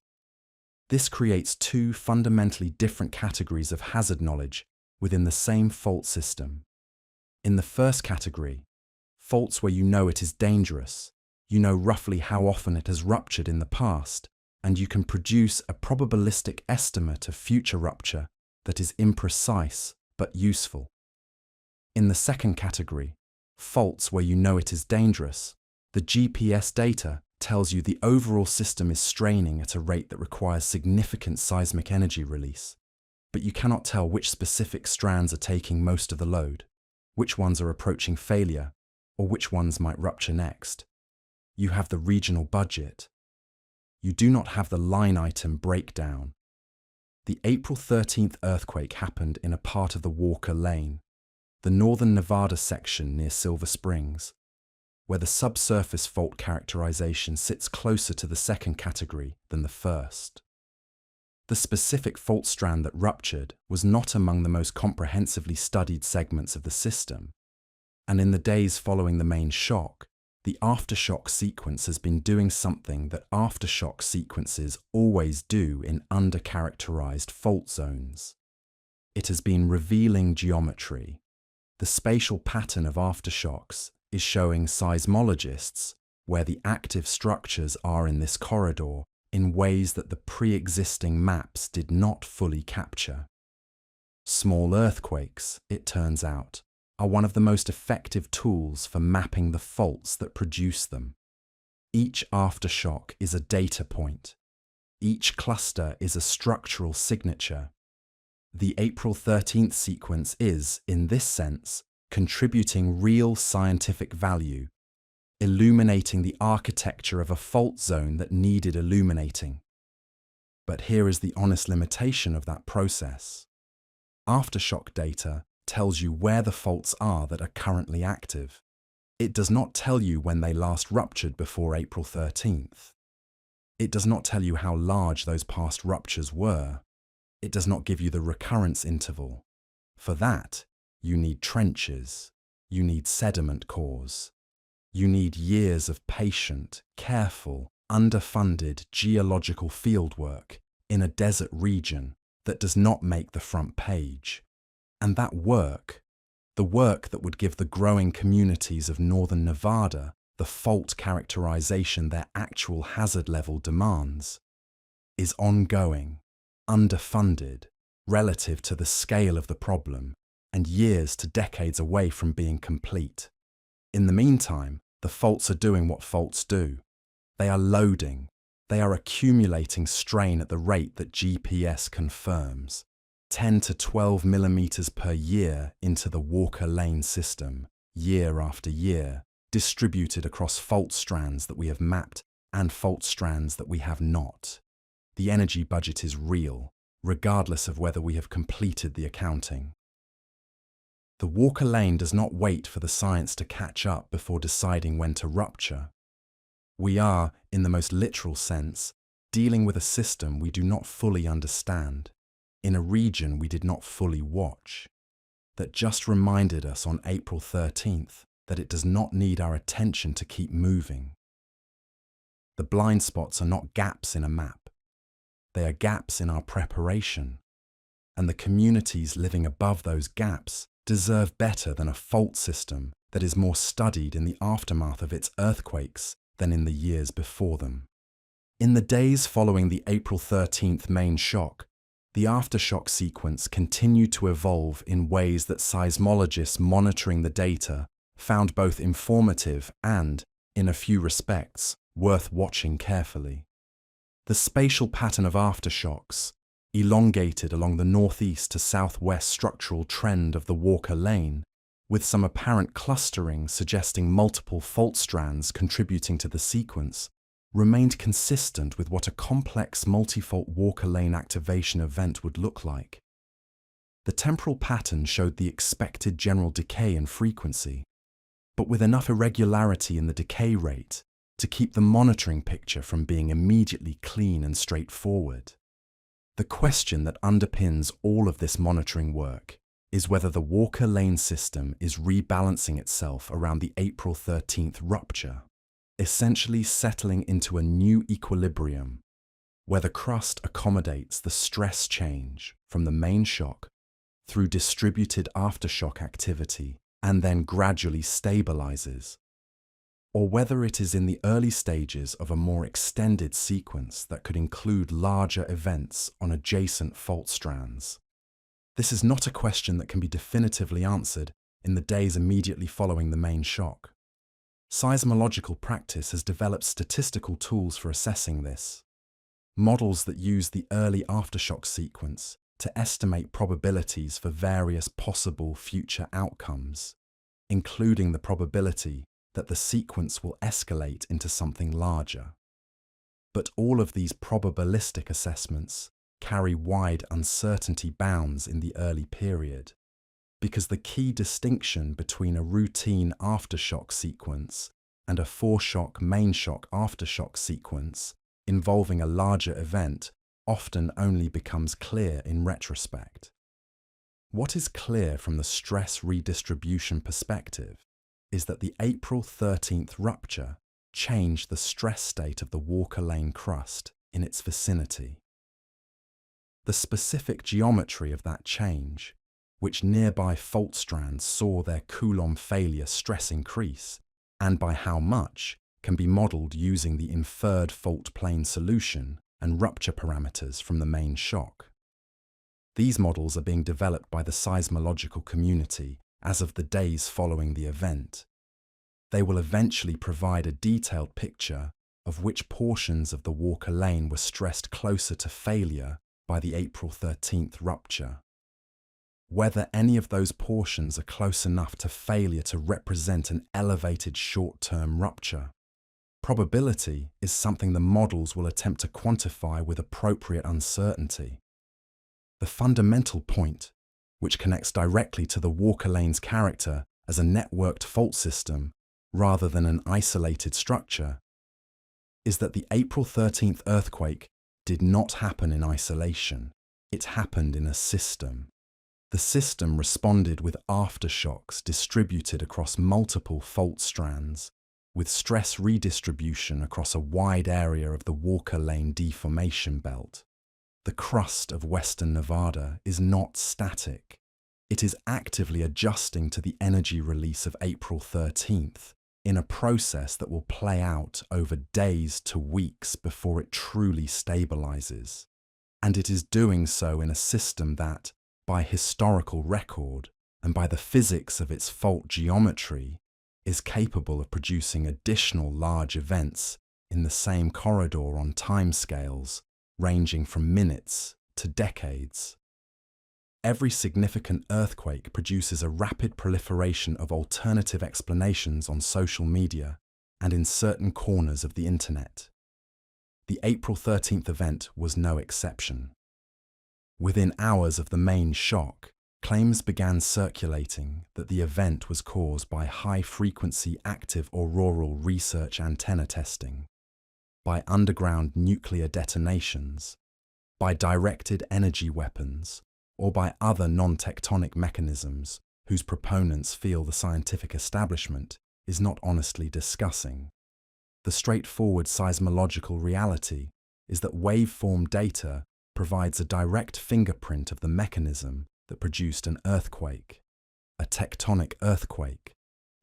This creates two fundamentally different categories of hazard knowledge within the same fault system. In the first category, faults where you know it is dangerous, you know roughly how often it has ruptured in the past, and you can produce a probabilistic estimate of future rupture that is imprecise but useful. In the second category, faults where you know it is dangerous, the GPS data tells you the overall system is straining at a rate that requires significant seismic energy release, but you cannot tell which specific strands are taking most of the load, which ones are approaching failure, or which ones might rupture next. You have the regional budget. You do not have the line item breakdown. The April 13th earthquake happened in a part of the Walker Lane, the northern Nevada section near Silver Springs, where the subsurface fault characterization sits closer to the second category than the first. The specific fault strand that ruptured was not among the most comprehensively studied segments of the system, and in the days following the main shock, the aftershock sequence has been doing something that aftershock sequences always do in under-characterized fault zones. It has been revealing geometry. The spatial pattern of aftershocks is showing seismologists where the active structures are in this corridor in ways that the pre-existing maps did not fully capture. Small earthquakes, it turns out, are one of the most effective tools for mapping the faults that produce them. Each aftershock is a data point. Each cluster is a structural signature. The April 13th sequence is, in this sense, contributing real scientific value, illuminating the architecture of a fault zone that needed illuminating. But here is the honest limitation of that process. Aftershock data tells you where the faults are that are currently active. It does not tell you when they last ruptured before April 13th. It does not tell you how large those past ruptures were. It does not give you the recurrence interval. For that, you need trenches. You need sediment cores. You need years of patient, careful, underfunded geological fieldwork in a desert region that does not make the front page. And that work, the work that would give the growing communities of northern Nevada the fault characterization their actual hazard level demands, is ongoing, underfunded, relative to the scale of the problem, and years to decades away from being complete. In the meantime, the faults are doing what faults do. They are loading. They are accumulating strain at the rate that GPS confirms, 10 to 12 millimeters per year into the Walker Lane system, year after year, distributed across fault strands that we have mapped and fault strands that we have not. The energy budget is real, regardless of whether we have completed the accounting. The Walker Lane does not wait for the science to catch up before deciding when to rupture. We are, in the most literal sense, dealing with a system we do not fully understand, in a region we did not fully watch, that just reminded us on April 13th that it does not need our attention to keep moving. The blind spots are not gaps in a map. They are gaps in our preparation, and the communities living above those gaps deserve better than a fault system that is more studied in the aftermath of its earthquakes than in the years before them. In the days following the April 13th main shock, the aftershock sequence continued to evolve in ways that seismologists monitoring the data found both informative and, in a few respects, worth watching carefully. The spatial pattern of aftershocks, elongated along the northeast to southwest structural trend of the Walker Lane, with some apparent clustering suggesting multiple fault strands contributing to the sequence, remained consistent with what a complex multi-fault Walker Lane activation event would look like. The temporal pattern showed the expected general decay in frequency, but with enough irregularity in the decay rate to keep the monitoring picture from being immediately clean and straightforward. The question that underpins all of this monitoring work is whether the Walker Lane system is rebalancing itself around the April 13th rupture, essentially settling into a new equilibrium, where the crust accommodates the stress change from the main shock through distributed aftershock activity and then gradually stabilizes, or whether it is in the early stages of a more extended sequence that could include larger events on adjacent fault strands. This is not a question that can be definitively answered in the days immediately following the main shock. Seismological practice has developed statistical tools for assessing this. Models that use the early aftershock sequence to estimate probabilities for various possible future outcomes, including the probability that the sequence will escalate into something larger. But all of these probabilistic assessments carry wide uncertainty bounds in the early period, because the key distinction between a routine aftershock sequence and a foreshock main shock aftershock sequence involving a larger event often only becomes clear in retrospect. What is clear from the stress redistribution perspective is that the April 13th rupture changed the stress state of the Walker Lane crust in its vicinity. The specific geometry of that change, which nearby fault strands saw their Coulomb failure stress increase, and by how much, can be modelled using the inferred fault plane solution and rupture parameters from the main shock. These models are being developed by the seismological community as of the days following the event. They will eventually provide a detailed picture of which portions of the Walker Lane were stressed closer to failure by the April 13th rupture. whether any of those portions are close enough to failure to represent an elevated short-term rupture. Probability is something the models will attempt to quantify with appropriate uncertainty. The fundamental point, which connects directly to the Walker lane's character as a networked fault system rather than an isolated structure, is that the April 13th earthquake did not happen in isolation. It happened in a system. The system responded with aftershocks distributed across multiple fault strands, with stress redistribution across a wide area of the Walker Lane deformation belt. The crust of western Nevada is not static. It is actively adjusting to the energy release of April 13th in a process that will play out over days to weeks before it truly stabilizes. And it is doing so in a system that, by historical record and by the physics of its fault geometry, is capable of producing additional large events in the same corridor on timescales ranging from minutes to decades. Every significant earthquake produces a rapid proliferation of alternative explanations on social media and in certain corners of the internet. The April 13th event was no exception. Within hours of the main shock, claims began circulating that the event was caused by high-frequency active auroral research antenna testing, by underground nuclear detonations, by directed energy weapons, or by other non-tectonic mechanisms whose proponents feel the scientific establishment is not honestly discussing. The straightforward seismological reality is that waveform data provides a direct fingerprint of the mechanism that produced an earthquake, a tectonic earthquake,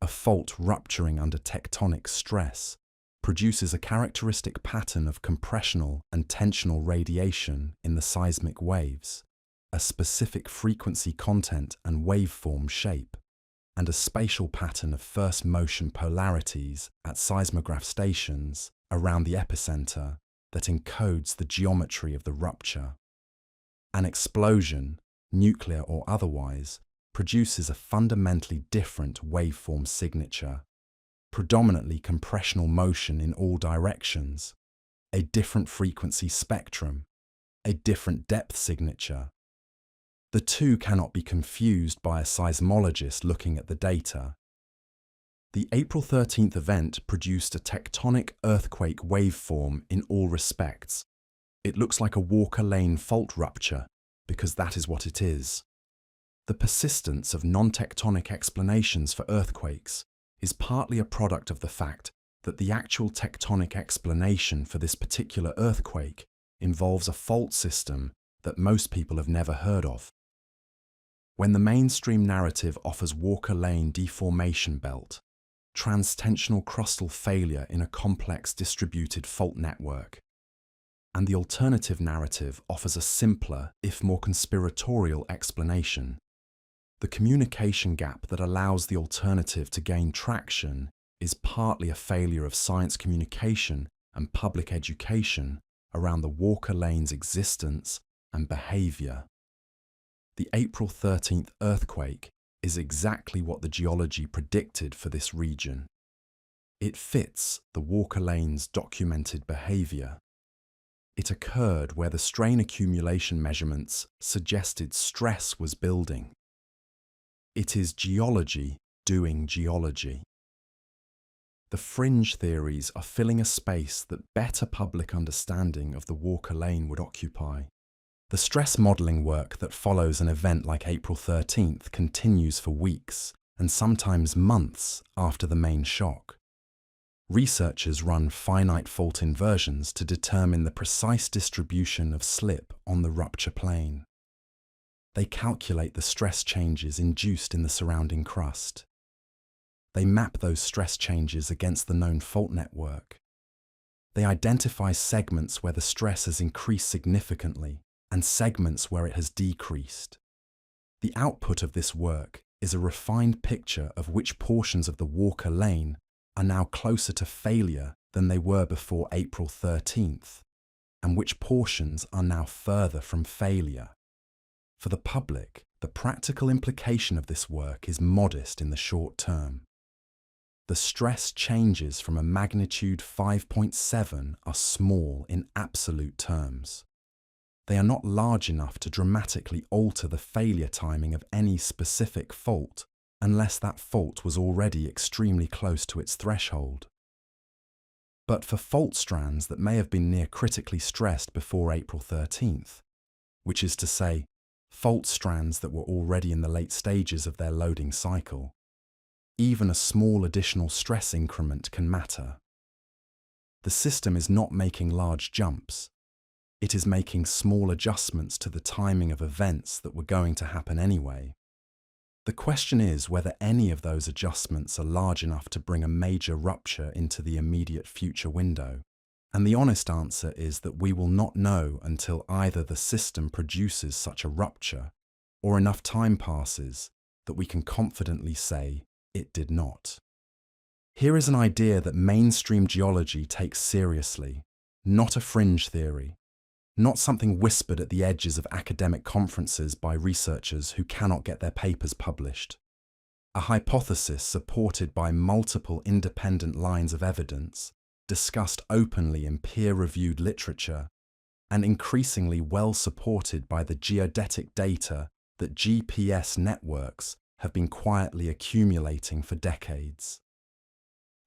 a fault rupturing under tectonic stress, produces a characteristic pattern of compressional and tensional radiation in the seismic waves, a specific frequency content and waveform shape, and a spatial pattern of first motion polarities at seismograph stations around the epicenter that encodes the geometry of the rupture. An explosion, nuclear or otherwise, produces a fundamentally different waveform signature, predominantly compressional motion in all directions, a different frequency spectrum, a different depth signature. The two cannot be confused by a seismologist looking at the data. The April 13th event produced a tectonic earthquake waveform in all respects. It looks like a Walker Lane fault rupture, because that is what it is. The persistence of non-tectonic explanations for earthquakes is partly a product of the fact that the actual tectonic explanation for this particular earthquake involves a fault system that most people have never heard of. When the mainstream narrative offers Walker Lane deformation belt, transtensional crustal failure in a complex distributed fault network, and the alternative narrative offers a simpler, if more conspiratorial explanation, the communication gap that allows the alternative to gain traction is partly a failure of science communication and public education around the Walker Lane's existence and behavior. The April 13th earthquake is exactly what the geology predicted for this region. It fits the Walker Lane's documented behavior. It occurred where the strain accumulation measurements suggested stress was building. It is geology doing geology. The fringe theories are filling a space that better public understanding of the Walker Lane would occupy. The stress modelling work that follows an event like April 13th continues for weeks and sometimes months after the main shock. Researchers run finite fault inversions to determine the precise distribution of slip on the rupture plane. They calculate the stress changes induced in the surrounding crust. They map those stress changes against the known fault network. They identify segments where the stress has increased significantly and segments where it has decreased. The output of this work is a refined picture of which portions of the Walker Lane are now closer to failure than they were before April 13th, and which portions are now further from failure. For the public, The practical implication of this work is modest in the short term. The stress changes from a magnitude 5.7 are small in absolute terms. They are not large enough to dramatically alter the failure timing of any specific fault unless that fault was already extremely close to its threshold. But for fault strands that may have been near critically stressed before April 13th, which is to say, fault strands that were already in the late stages of their loading cycle, even a small additional stress increment can matter. The system is not making large jumps. It is making small adjustments to the timing of events that were going to happen anyway. The question is whether any of those adjustments are large enough to bring a major rupture into the immediate future window. And the honest answer is that we will not know until either the system produces such a rupture or enough time passes that we can confidently say it did not. Here is an idea that mainstream geology takes seriously, not a fringe theory, not something whispered at the edges of academic conferences by researchers who cannot get their papers published. A hypothesis supported by multiple independent lines of evidence, discussed openly in peer-reviewed literature, and increasingly well supported by the geodetic data that GPS networks have been quietly accumulating for decades.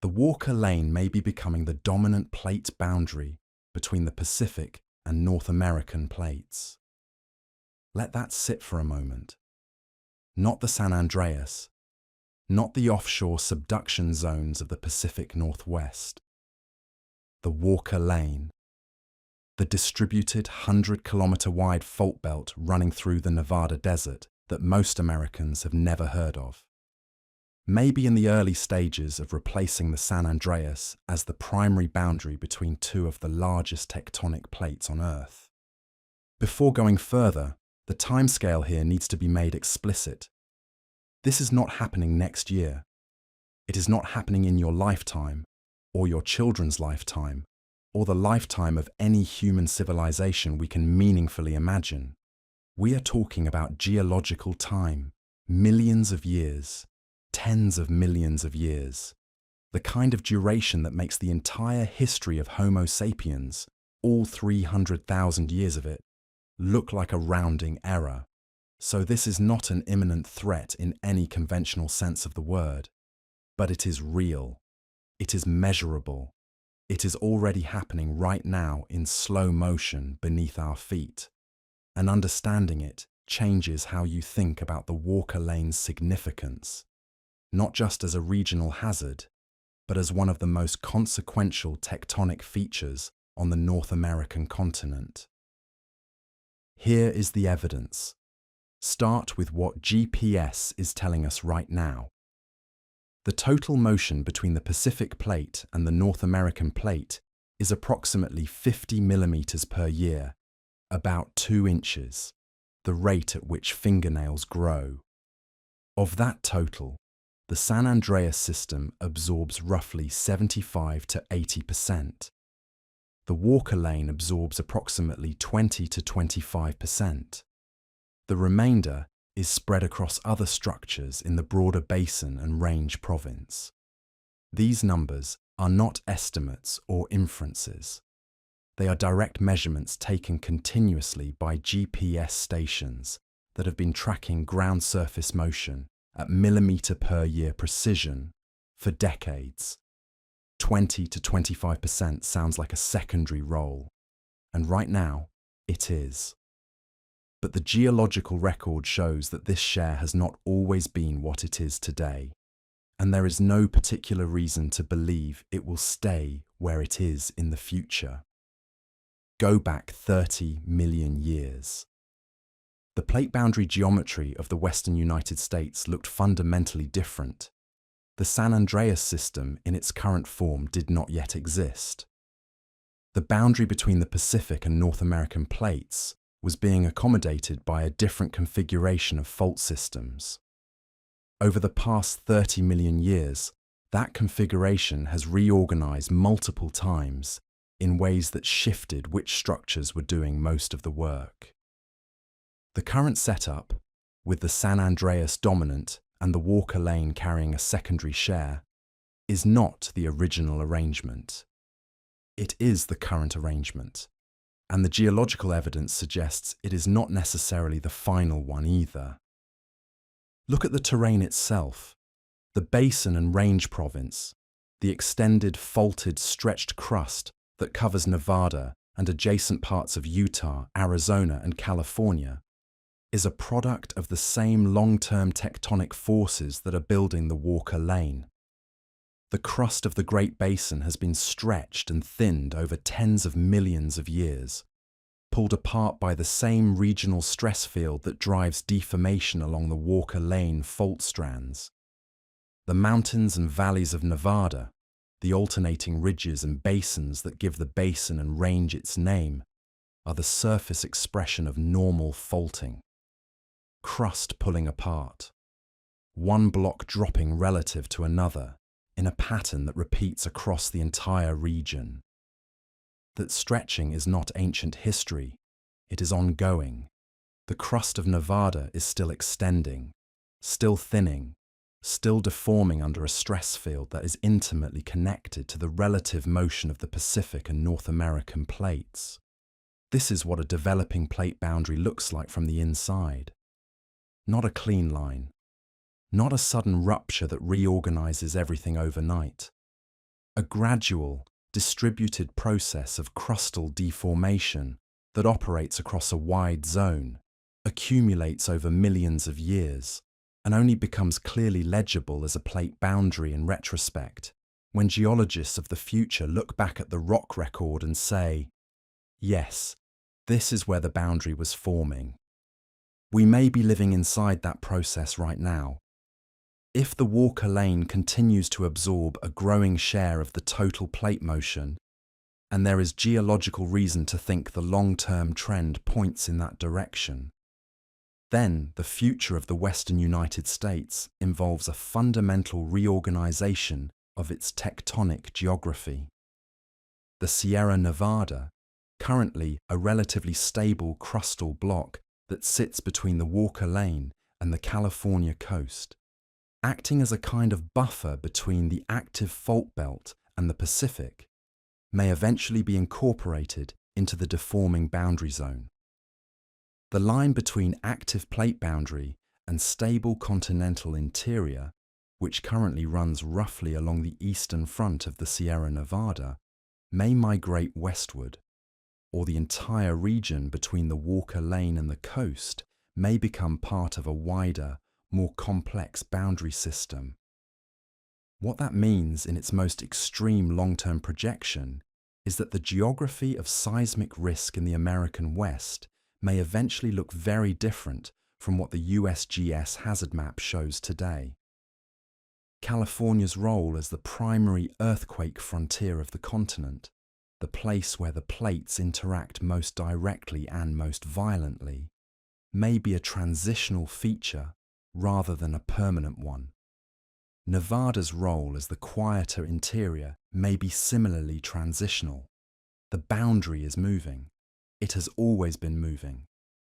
The Walker Lane may be becoming the dominant plate boundary between the Pacific and North American plates. Let that sit for a moment. Not the San Andreas, not the offshore subduction zones of the Pacific Northwest. The Walker Lane, the distributed 100-kilometer-wide fault belt running through the Nevada desert that most Americans have never heard of. Maybe in the early stages of replacing the San Andreas as the primary boundary between two of the largest tectonic plates on Earth. Before going further, the timescale here needs to be made explicit. This is not happening next year. It is not happening in your lifetime, or your children's lifetime, or the lifetime of any human civilization we can meaningfully imagine. We are talking about geological time, millions of years, tens of millions of years, the kind of duration that makes the entire history of Homo sapiens, all 300,000 years of it, look like a rounding error. So this is not an imminent threat in any conventional sense of the word, but it is real. It is measurable. It is already happening right now in slow motion beneath our feet. And understanding it changes how you think about the Walker Lane's significance, not just as a regional hazard, but as one of the most consequential tectonic features on the North American continent. Here is the evidence. Start with what GPS is telling us right now. The total motion between the Pacific Plate and the North American Plate is approximately 50 millimeters per year, about 2 inches, the rate at which fingernails grow. Of that total, the San Andreas system absorbs roughly 75 to 80%. The Walker Lane absorbs approximately 20 to 25%. The remainder is spread across other structures in the broader basin and range province. These numbers are not estimates or inferences. They are direct measurements taken continuously by GPS stations that have been tracking ground surface motion at millimeter per year precision for decades. 20 to 25% sounds like a secondary role, and right now it is. But the geological record shows that this share has not always been what it is today, and there is no particular reason to believe it will stay where it is in the future. Go back 30 million years. The plate boundary geometry of the western United States looked fundamentally different. The San Andreas system in its current form did not yet exist. The boundary between the Pacific and North American plates was being accommodated by a different configuration of fault systems. Over the past 30 million years, that configuration has reorganized multiple times in ways that shifted which structures were doing most of the work. The current setup, with the San Andreas dominant and the Walker Lane carrying a secondary share, is not the original arrangement. It is the current arrangement, and the geological evidence suggests it is not necessarily the final one either. Look at the terrain itself, the basin and range province, the extended faulted stretched crust that covers Nevada and adjacent parts of Utah, Arizona, and California, is a product of the same long-term tectonic forces that are building the Walker Lane. The crust of the Great Basin has been stretched and thinned over tens of millions of years, pulled apart by the same regional stress field that drives deformation along the Walker Lane fault strands. The mountains and valleys of Nevada, the alternating ridges and basins that give the basin and range its name, are the surface expression of normal faulting. Crust pulling apart, one block dropping relative to another in a pattern that repeats across the entire region. That stretching is not ancient history, it is ongoing. The crust of Nevada is still extending, still thinning, still deforming under a stress field that is intimately connected to the relative motion of the Pacific and North American plates. This is what a developing plate boundary looks like from the inside. Not a clean line, not a sudden rupture that reorganizes everything overnight. A gradual, distributed process of crustal deformation that operates across a wide zone, accumulates over millions of years, and only becomes clearly legible as a plate boundary in retrospect, when geologists of the future look back at the rock record and say, yes, this is where the boundary was forming. We may be living inside that process right now. If the Walker Lane continues to absorb a growing share of the total plate motion, and there is geological reason to think the long-term trend points in that direction, then the future of the Western United States involves a fundamental reorganization of its tectonic geography. The Sierra Nevada, currently a relatively stable crustal block that sits between the Walker Lane and the California coast, acting as a kind of buffer between the active fault belt and the Pacific, may eventually be incorporated into the deforming boundary zone. The line between active plate boundary and stable continental interior, which currently runs roughly along the eastern front of the Sierra Nevada, may migrate westward, or the entire region between the Walker Lane and the coast may become part of a wider, more complex boundary system. What that means in its most extreme long-term projection is that the geography of seismic risk in the American West may eventually look very different from what the USGS hazard map shows today. California's role as the primary earthquake frontier of the continent, the place where the plates interact most directly and most violently, may be a transitional feature rather than a permanent one. Nevada's role as the quieter interior may be similarly transitional. The boundary is moving. It has always been moving.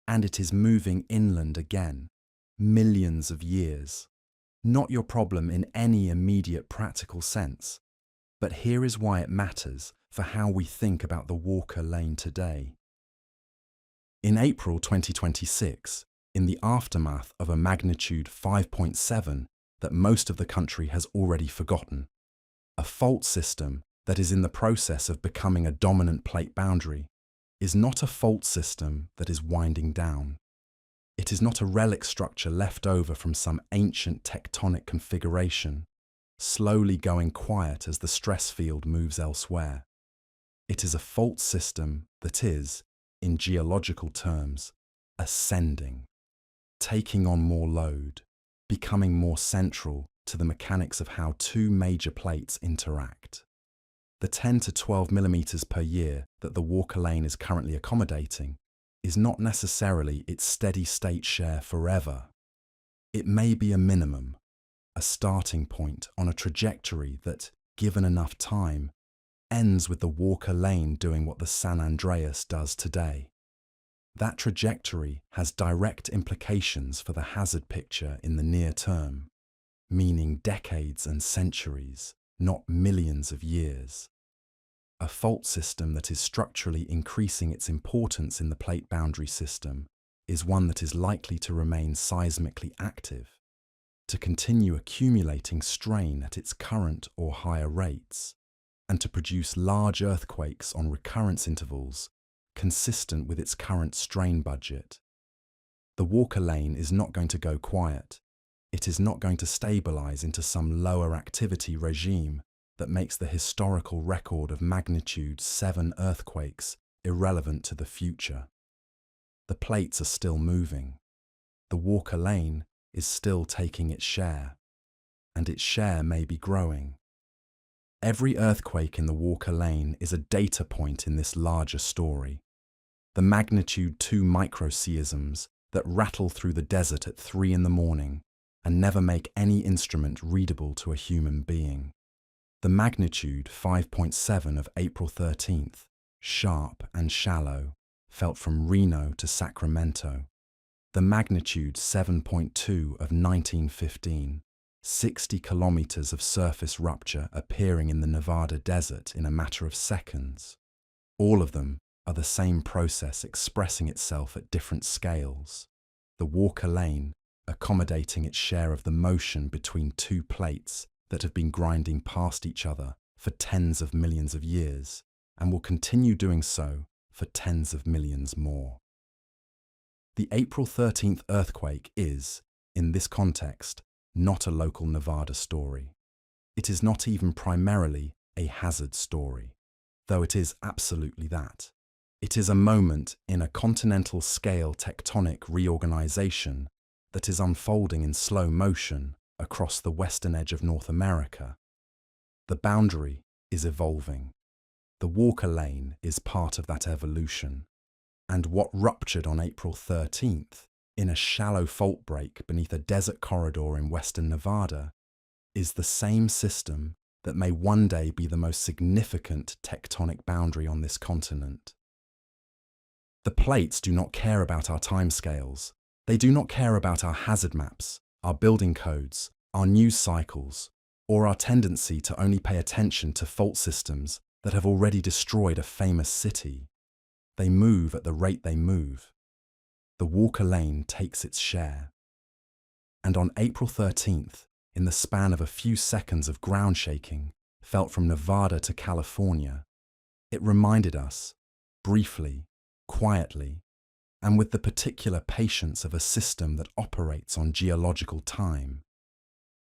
And it is moving inland again, millions of years. Not your problem in any immediate practical sense, but here is why it matters for how we think about the Walker Lane today. In April 2026, in the aftermath of a magnitude 5.7 that most of the country has already forgotten, a fault system that is in the process of becoming a dominant plate boundary is not a fault system that is winding down. It is not a relic structure left over from some ancient tectonic configuration, slowly going quiet as the stress field moves elsewhere. It is a fault system that is, in geological terms, ascending, taking on more load, becoming more central to the mechanics of how two major plates interact. The 10 to 12 millimeters per year that the Walker Lane is currently accommodating is not necessarily its steady state share forever. It may be a minimum, a starting point on a trajectory that, given enough time, ends with the Walker Lane doing what the San Andreas does today. That trajectory has direct implications for the hazard picture in the near term, meaning decades and centuries, not millions of years. A fault system that is structurally increasing its importance in the plate boundary system is one that is likely to remain seismically active, to continue accumulating strain at its current or higher rates, and to produce large earthquakes on recurrence intervals consistent with its current strain budget. The Walker Lane is not going to go quiet. It is not going to stabilize into some lower activity regime that makes the historical record of magnitude 7 earthquakes irrelevant to the future. The plates are still moving. The Walker Lane is still taking its share, and its share may be growing. Every earthquake in the Walker Lane is a data point in this larger story. The magnitude 2 microseisms that rattle through the desert at 3 in the morning and never make any instrument readable to a human being. The magnitude 5.7 of April 13th, sharp and shallow, felt from Reno to Sacramento. The magnitude 7.2 of 1915, 60 kilometers of surface rupture appearing in the Nevada desert in a matter of seconds. All of them are the same process expressing itself at different scales. The Walker Lane accommodating its share of the motion between two plates that have been grinding past each other for tens of millions of years and will continue doing so for tens of millions more. The April 13th earthquake is, in this context, not a local Nevada story. It is not even primarily a hazard story, though it is absolutely that. It is a moment in a continental-scale tectonic reorganization that is unfolding in slow motion across the western edge of North America. The boundary is evolving. The Walker Lane is part of that evolution. And what ruptured on April 13th in a shallow fault break beneath a desert corridor in western Nevada is the same system that may one day be the most significant tectonic boundary on this continent. The plates do not care about our timescales. They do not care about our hazard maps, our building codes, our news cycles, or our tendency to only pay attention to fault systems that have already destroyed a famous city. They move at the rate they move. The Walker Lane takes its share. And on April 13th, in the span of a few seconds of ground shaking felt from Nevada to California, it reminded us, briefly, quietly, and with the particular patience of a system that operates on geological time,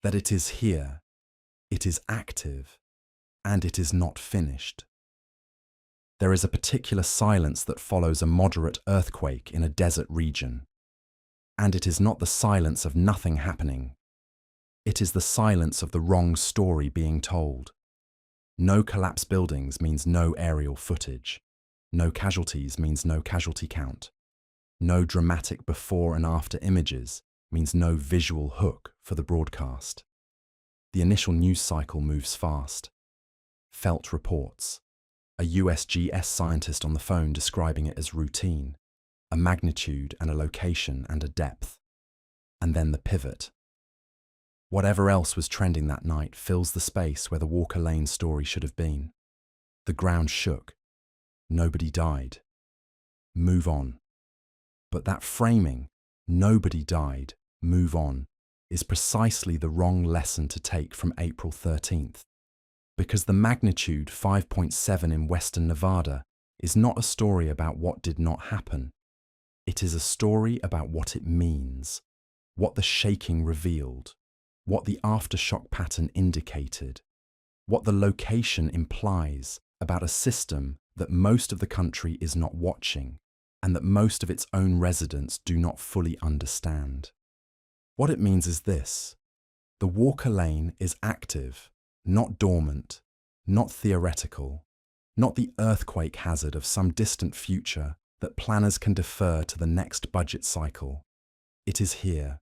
that it is here, it is active, and it is not finished. There is a particular silence that follows a moderate earthquake in a desert region, and it is not the silence of nothing happening. It is the silence of the wrong story being told. No collapsed buildings means no aerial footage. No casualties means no casualty count. No dramatic before and after images means no visual hook for the broadcast. The initial news cycle moves fast. Felt reports. A USGS scientist on the phone describing it as routine, a magnitude and a location and a depth. And then the pivot. Whatever else was trending that night fills the space where the Walker Lane story should have been. The ground shook. Nobody died. Move on. But that framing, nobody died, move on, is precisely the wrong lesson to take from April 13th. Because the magnitude 5.7 in western Nevada is not a story about what did not happen. It is a story about what it means, what the shaking revealed, what the aftershock pattern indicated, what the location implies about a system that most of the country is not watching and that most of its own residents do not fully understand. What it means is this: the Walker Lane is active, not dormant, not theoretical, not the earthquake hazard of some distant future that planners can defer to the next budget cycle. It is here.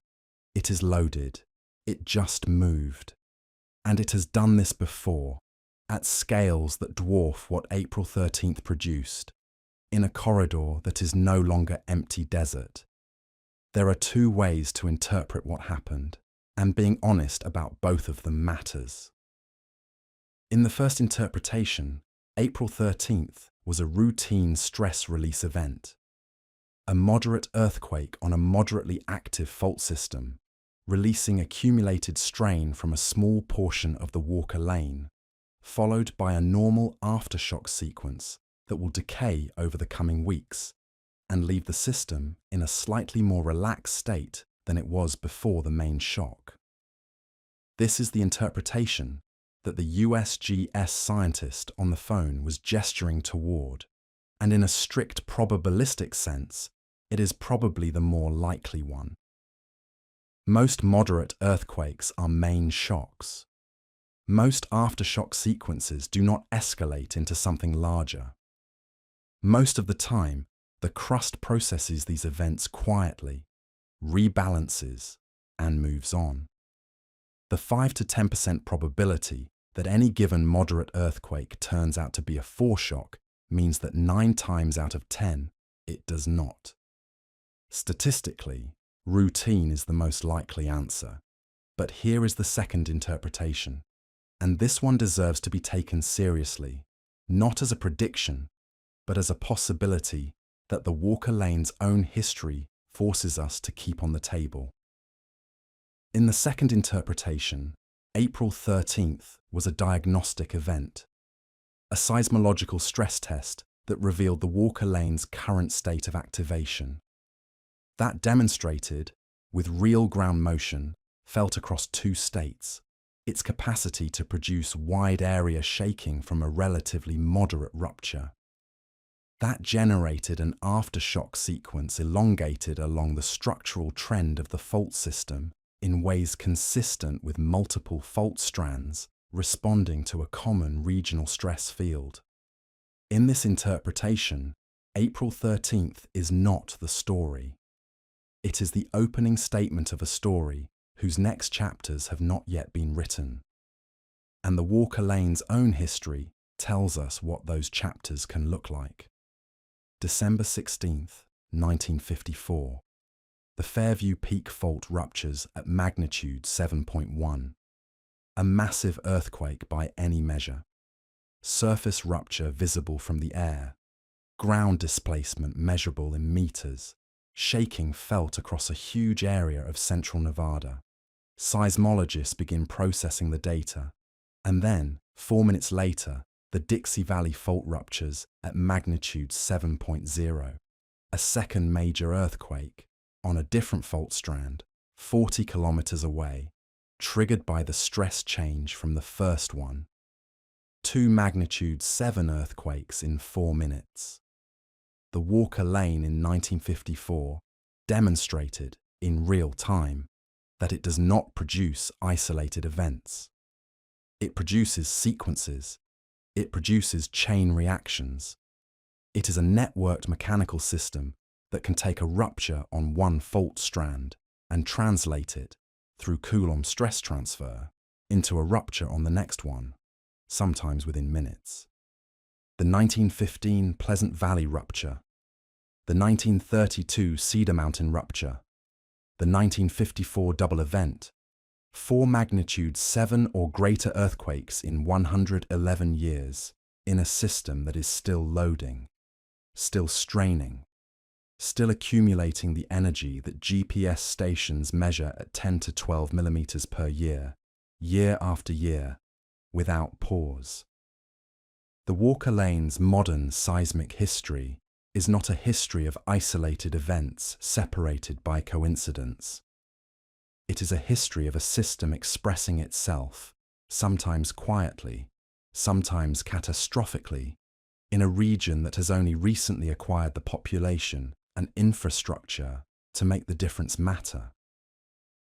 It is loaded. It just moved. And it has done this before, at scales that dwarf what April 13th produced. in a corridor that is no longer empty desert. There are two ways to interpret what happened, and being honest about both of them matters. In the first interpretation, April 13th was a routine stress release event. A moderate earthquake on a moderately active fault system, releasing accumulated strain from a small portion of the Walker Lane, followed by a normal aftershock sequence that will decay over the coming weeks and leave the system in a slightly more relaxed state than it was before the main shock. This is the interpretation that the USGS scientist on the phone was gesturing toward, and in a strict probabilistic sense, it is probably the more likely one. Most moderate earthquakes are main shocks. Most aftershock sequences do not escalate into something larger. Most of the time, the crust processes these events quietly, rebalances, and moves on. The 5 to 10% probability that any given moderate earthquake turns out to be a foreshock means that 9 times out of 10, it does not. Statistically, routine is the most likely answer. But here is the second interpretation, and this one deserves to be taken seriously, not as a prediction, but as a possibility that the Walker Lane's own history forces us to keep on the table. In the second interpretation, April 13th was a diagnostic event, a seismological stress test that revealed the Walker Lane's current state of activation. That demonstrated, with real ground motion felt across two states, its capacity to produce wide area shaking from a relatively moderate rupture. That generated an aftershock sequence elongated along the structural trend of the fault system in ways consistent with multiple fault strands responding to a common regional stress field. In this interpretation, April 13th is not the story. It is the opening statement of a story whose next chapters have not yet been written. And the Walker Lane's own history tells us what those chapters can look like. December 16th, 1954. The Fairview Peak Fault ruptures at magnitude 7.1. A massive earthquake by any measure. Surface rupture visible from the air. Ground displacement measurable in meters. Shaking felt across a huge area of central Nevada. Seismologists begin processing the data. And then, 4 minutes later, the Dixie Valley fault ruptures at magnitude 7.0. A second major earthquake, on a different fault strand, 40 kilometers away, triggered by the stress change from the first one. 2 magnitude 7 earthquakes in 4 minutes. The Walker Lane in 1954 demonstrated, in real time, that it does not produce isolated events. It produces sequences. It produces chain reactions. It is a networked mechanical system that can take a rupture on one fault strand and translate it, through Coulomb stress transfer, into a rupture on the next one, sometimes within minutes. The 1915 Pleasant Valley rupture, the 1932 Cedar Mountain rupture, the 1954 double event, 4 magnitude 7 or greater earthquakes in 111 years in a system that is still loading, still straining, still accumulating the energy that GPS stations measure at 10 to 12 millimeters per year, year after year, without pause. The Walker Lane's modern seismic history is not a history of isolated events separated by coincidence. It is a history of a system expressing itself, sometimes quietly, sometimes catastrophically, in a region that has only recently acquired the population and infrastructure to make the difference matter.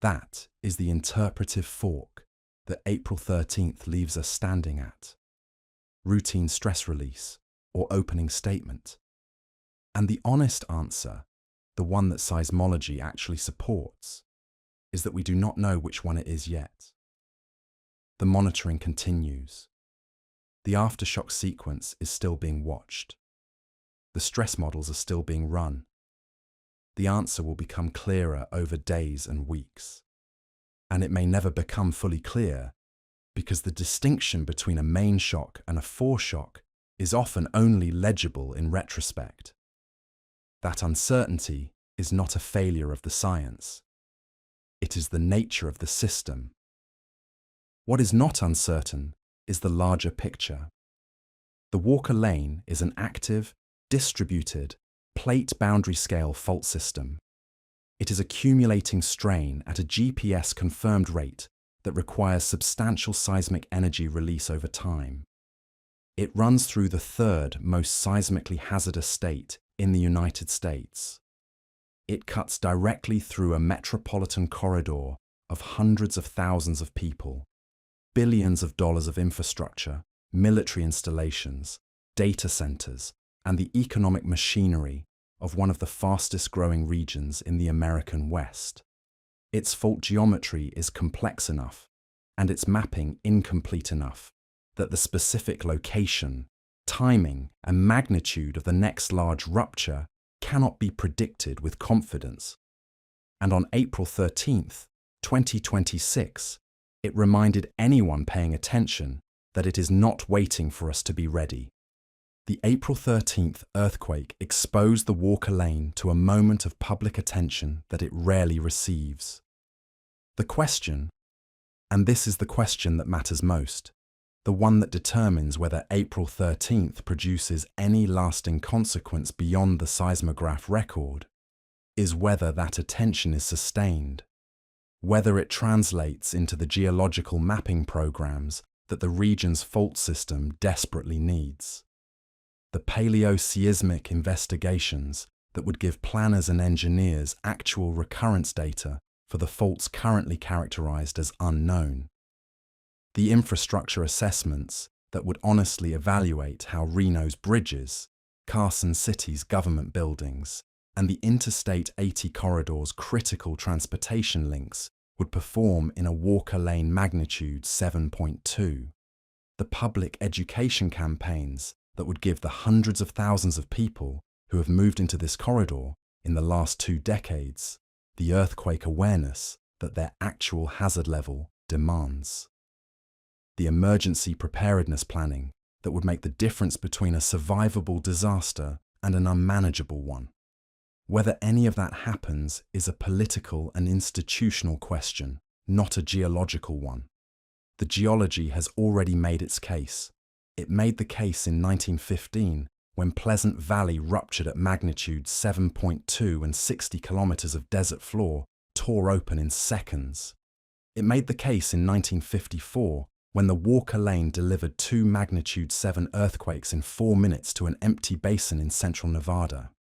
That is the interpretive fork that April 13th leaves us standing at. Routine stress release or opening statement. And the honest answer, the one that seismology actually supports, is that we do not know which one it is yet. The monitoring continues. The aftershock sequence is still being watched. The stress models are still being run. The answer will become clearer over days and weeks. And it may never become fully clear because the distinction between a main shock and a foreshock is often only legible in retrospect. That uncertainty is not a failure of the science. It is the nature of the system. What is not uncertain is the larger picture. The Walker Lane is an active, distributed, plate boundary scale fault system. It is accumulating strain at a GPS-confirmed rate that requires substantial seismic energy release over time. It runs through the third most seismically hazardous state in the United States. It cuts directly through a metropolitan corridor of hundreds of thousands of people, billions of dollars of infrastructure, military installations, data centers, and the economic machinery of one of the fastest growing regions in the American West. Its fault geometry is complex enough, and its mapping incomplete enough, that the specific location, timing, and magnitude of the next large rupture cannot be predicted with confidence. And on April 13th, 2026, it reminded anyone paying attention that it is not waiting for us to be ready. The April 13th earthquake exposed the Walker Lane to a moment of public attention that it rarely receives. The question, and this is the question that matters most, the one that determines whether April 13th produces any lasting consequence beyond the seismograph record, is whether that attention is sustained, whether it translates into the geological mapping programs that the region's fault system desperately needs. The paleoseismic investigations that would give planners and engineers actual recurrence data for the faults currently characterized as unknown. The infrastructure assessments that would honestly evaluate how Reno's bridges, Carson City's government buildings, and the Interstate 80 corridor's critical transportation links would perform in a Walker Lane magnitude 7.2. The public education campaigns that would give the hundreds of thousands of people who have moved into this corridor in the last 2 decades the earthquake awareness that their actual hazard level demands. The emergency preparedness planning that would make the difference between a survivable disaster and an unmanageable one. Whether any of that happens is a political and institutional question, not a geological one. The geology has already made its case. It made the case in 1915 when Pleasant Valley ruptured at magnitude 7.2 and 60 kilometers of desert floor tore open in seconds. It made the case in 1954 when the Walker Lane delivered 2 magnitude 7 earthquakes in 4 minutes to an empty basin in central Nevada.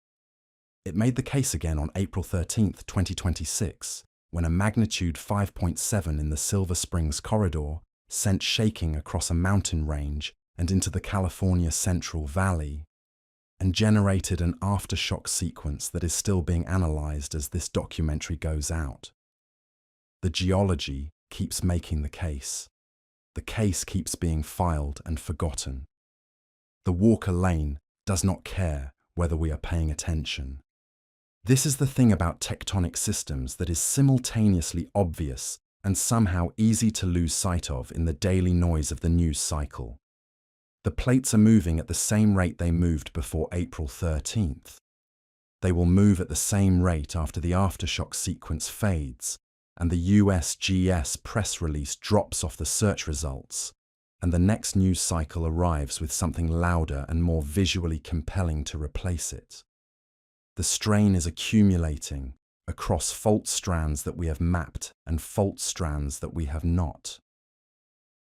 It made the case again on April 13, 2026, when a magnitude 5.7 in the Silver Springs corridor sent shaking across a mountain range and into the California Central Valley, and generated an aftershock sequence that is still being analyzed as this documentary goes out. The geology keeps making the case. The case keeps being filed and forgotten. The Walker Lane does not care whether we are paying attention. This is the thing about tectonic systems that is simultaneously obvious and somehow easy to lose sight of in the daily noise of the news cycle. The plates are moving at the same rate they moved before April 13th. They will move at the same rate after the aftershock sequence fades and the USGS press release drops off the search results, and the next news cycle arrives with something louder and more visually compelling to replace it. The strain is accumulating across fault strands that we have mapped and fault strands that we have not.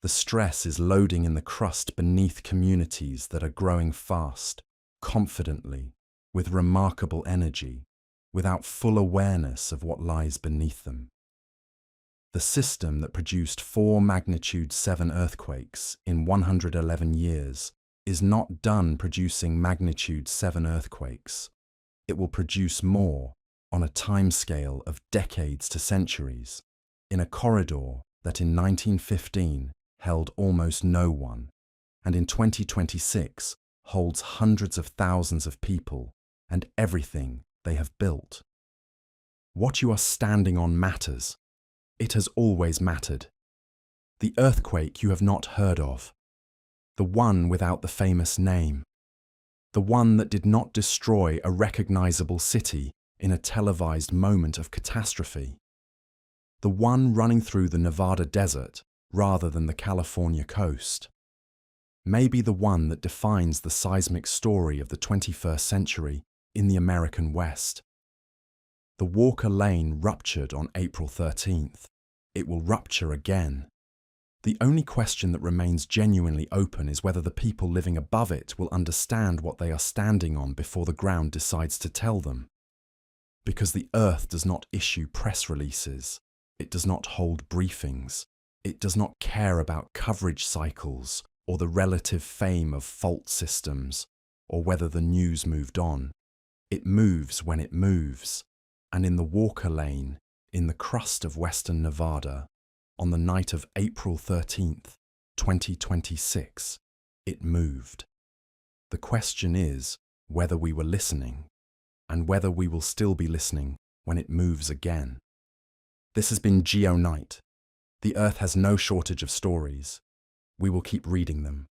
The stress is loading in the crust beneath communities that are growing fast, confidently, with remarkable energy, without full awareness of what lies beneath them. The system that produced 4 magnitude 7 earthquakes in 111 years is not done producing magnitude 7 earthquakes. It will produce more on a timescale of decades to centuries, in a corridor that in 1915 held almost no one, and in 2026 holds hundreds of thousands of people and everything they have built. What you are standing on matters. It has always mattered. The earthquake you have not heard of. The one without the famous name. The one that did not destroy a recognizable city in a televised moment of catastrophe. The one running through the Nevada desert rather than the California coast. Maybe the one that defines the seismic story of the 21st century in the American West. The Walker Lane ruptured on April 13th. It will rupture again. The only question that remains genuinely open is whether the people living above it will understand what they are standing on before the ground decides to tell them. Because the Earth does not issue press releases, it does not hold briefings, it does not care about coverage cycles or the relative fame of fault systems, or whether the news moved on. It moves when it moves, and in the Walker Lane, in the crust of western Nevada, on the night of April 13th, 2026, it moved. The question is whether we were listening, and whether we will still be listening when it moves again. This has been GeoNight. The Earth has no shortage of stories. We will keep reading them.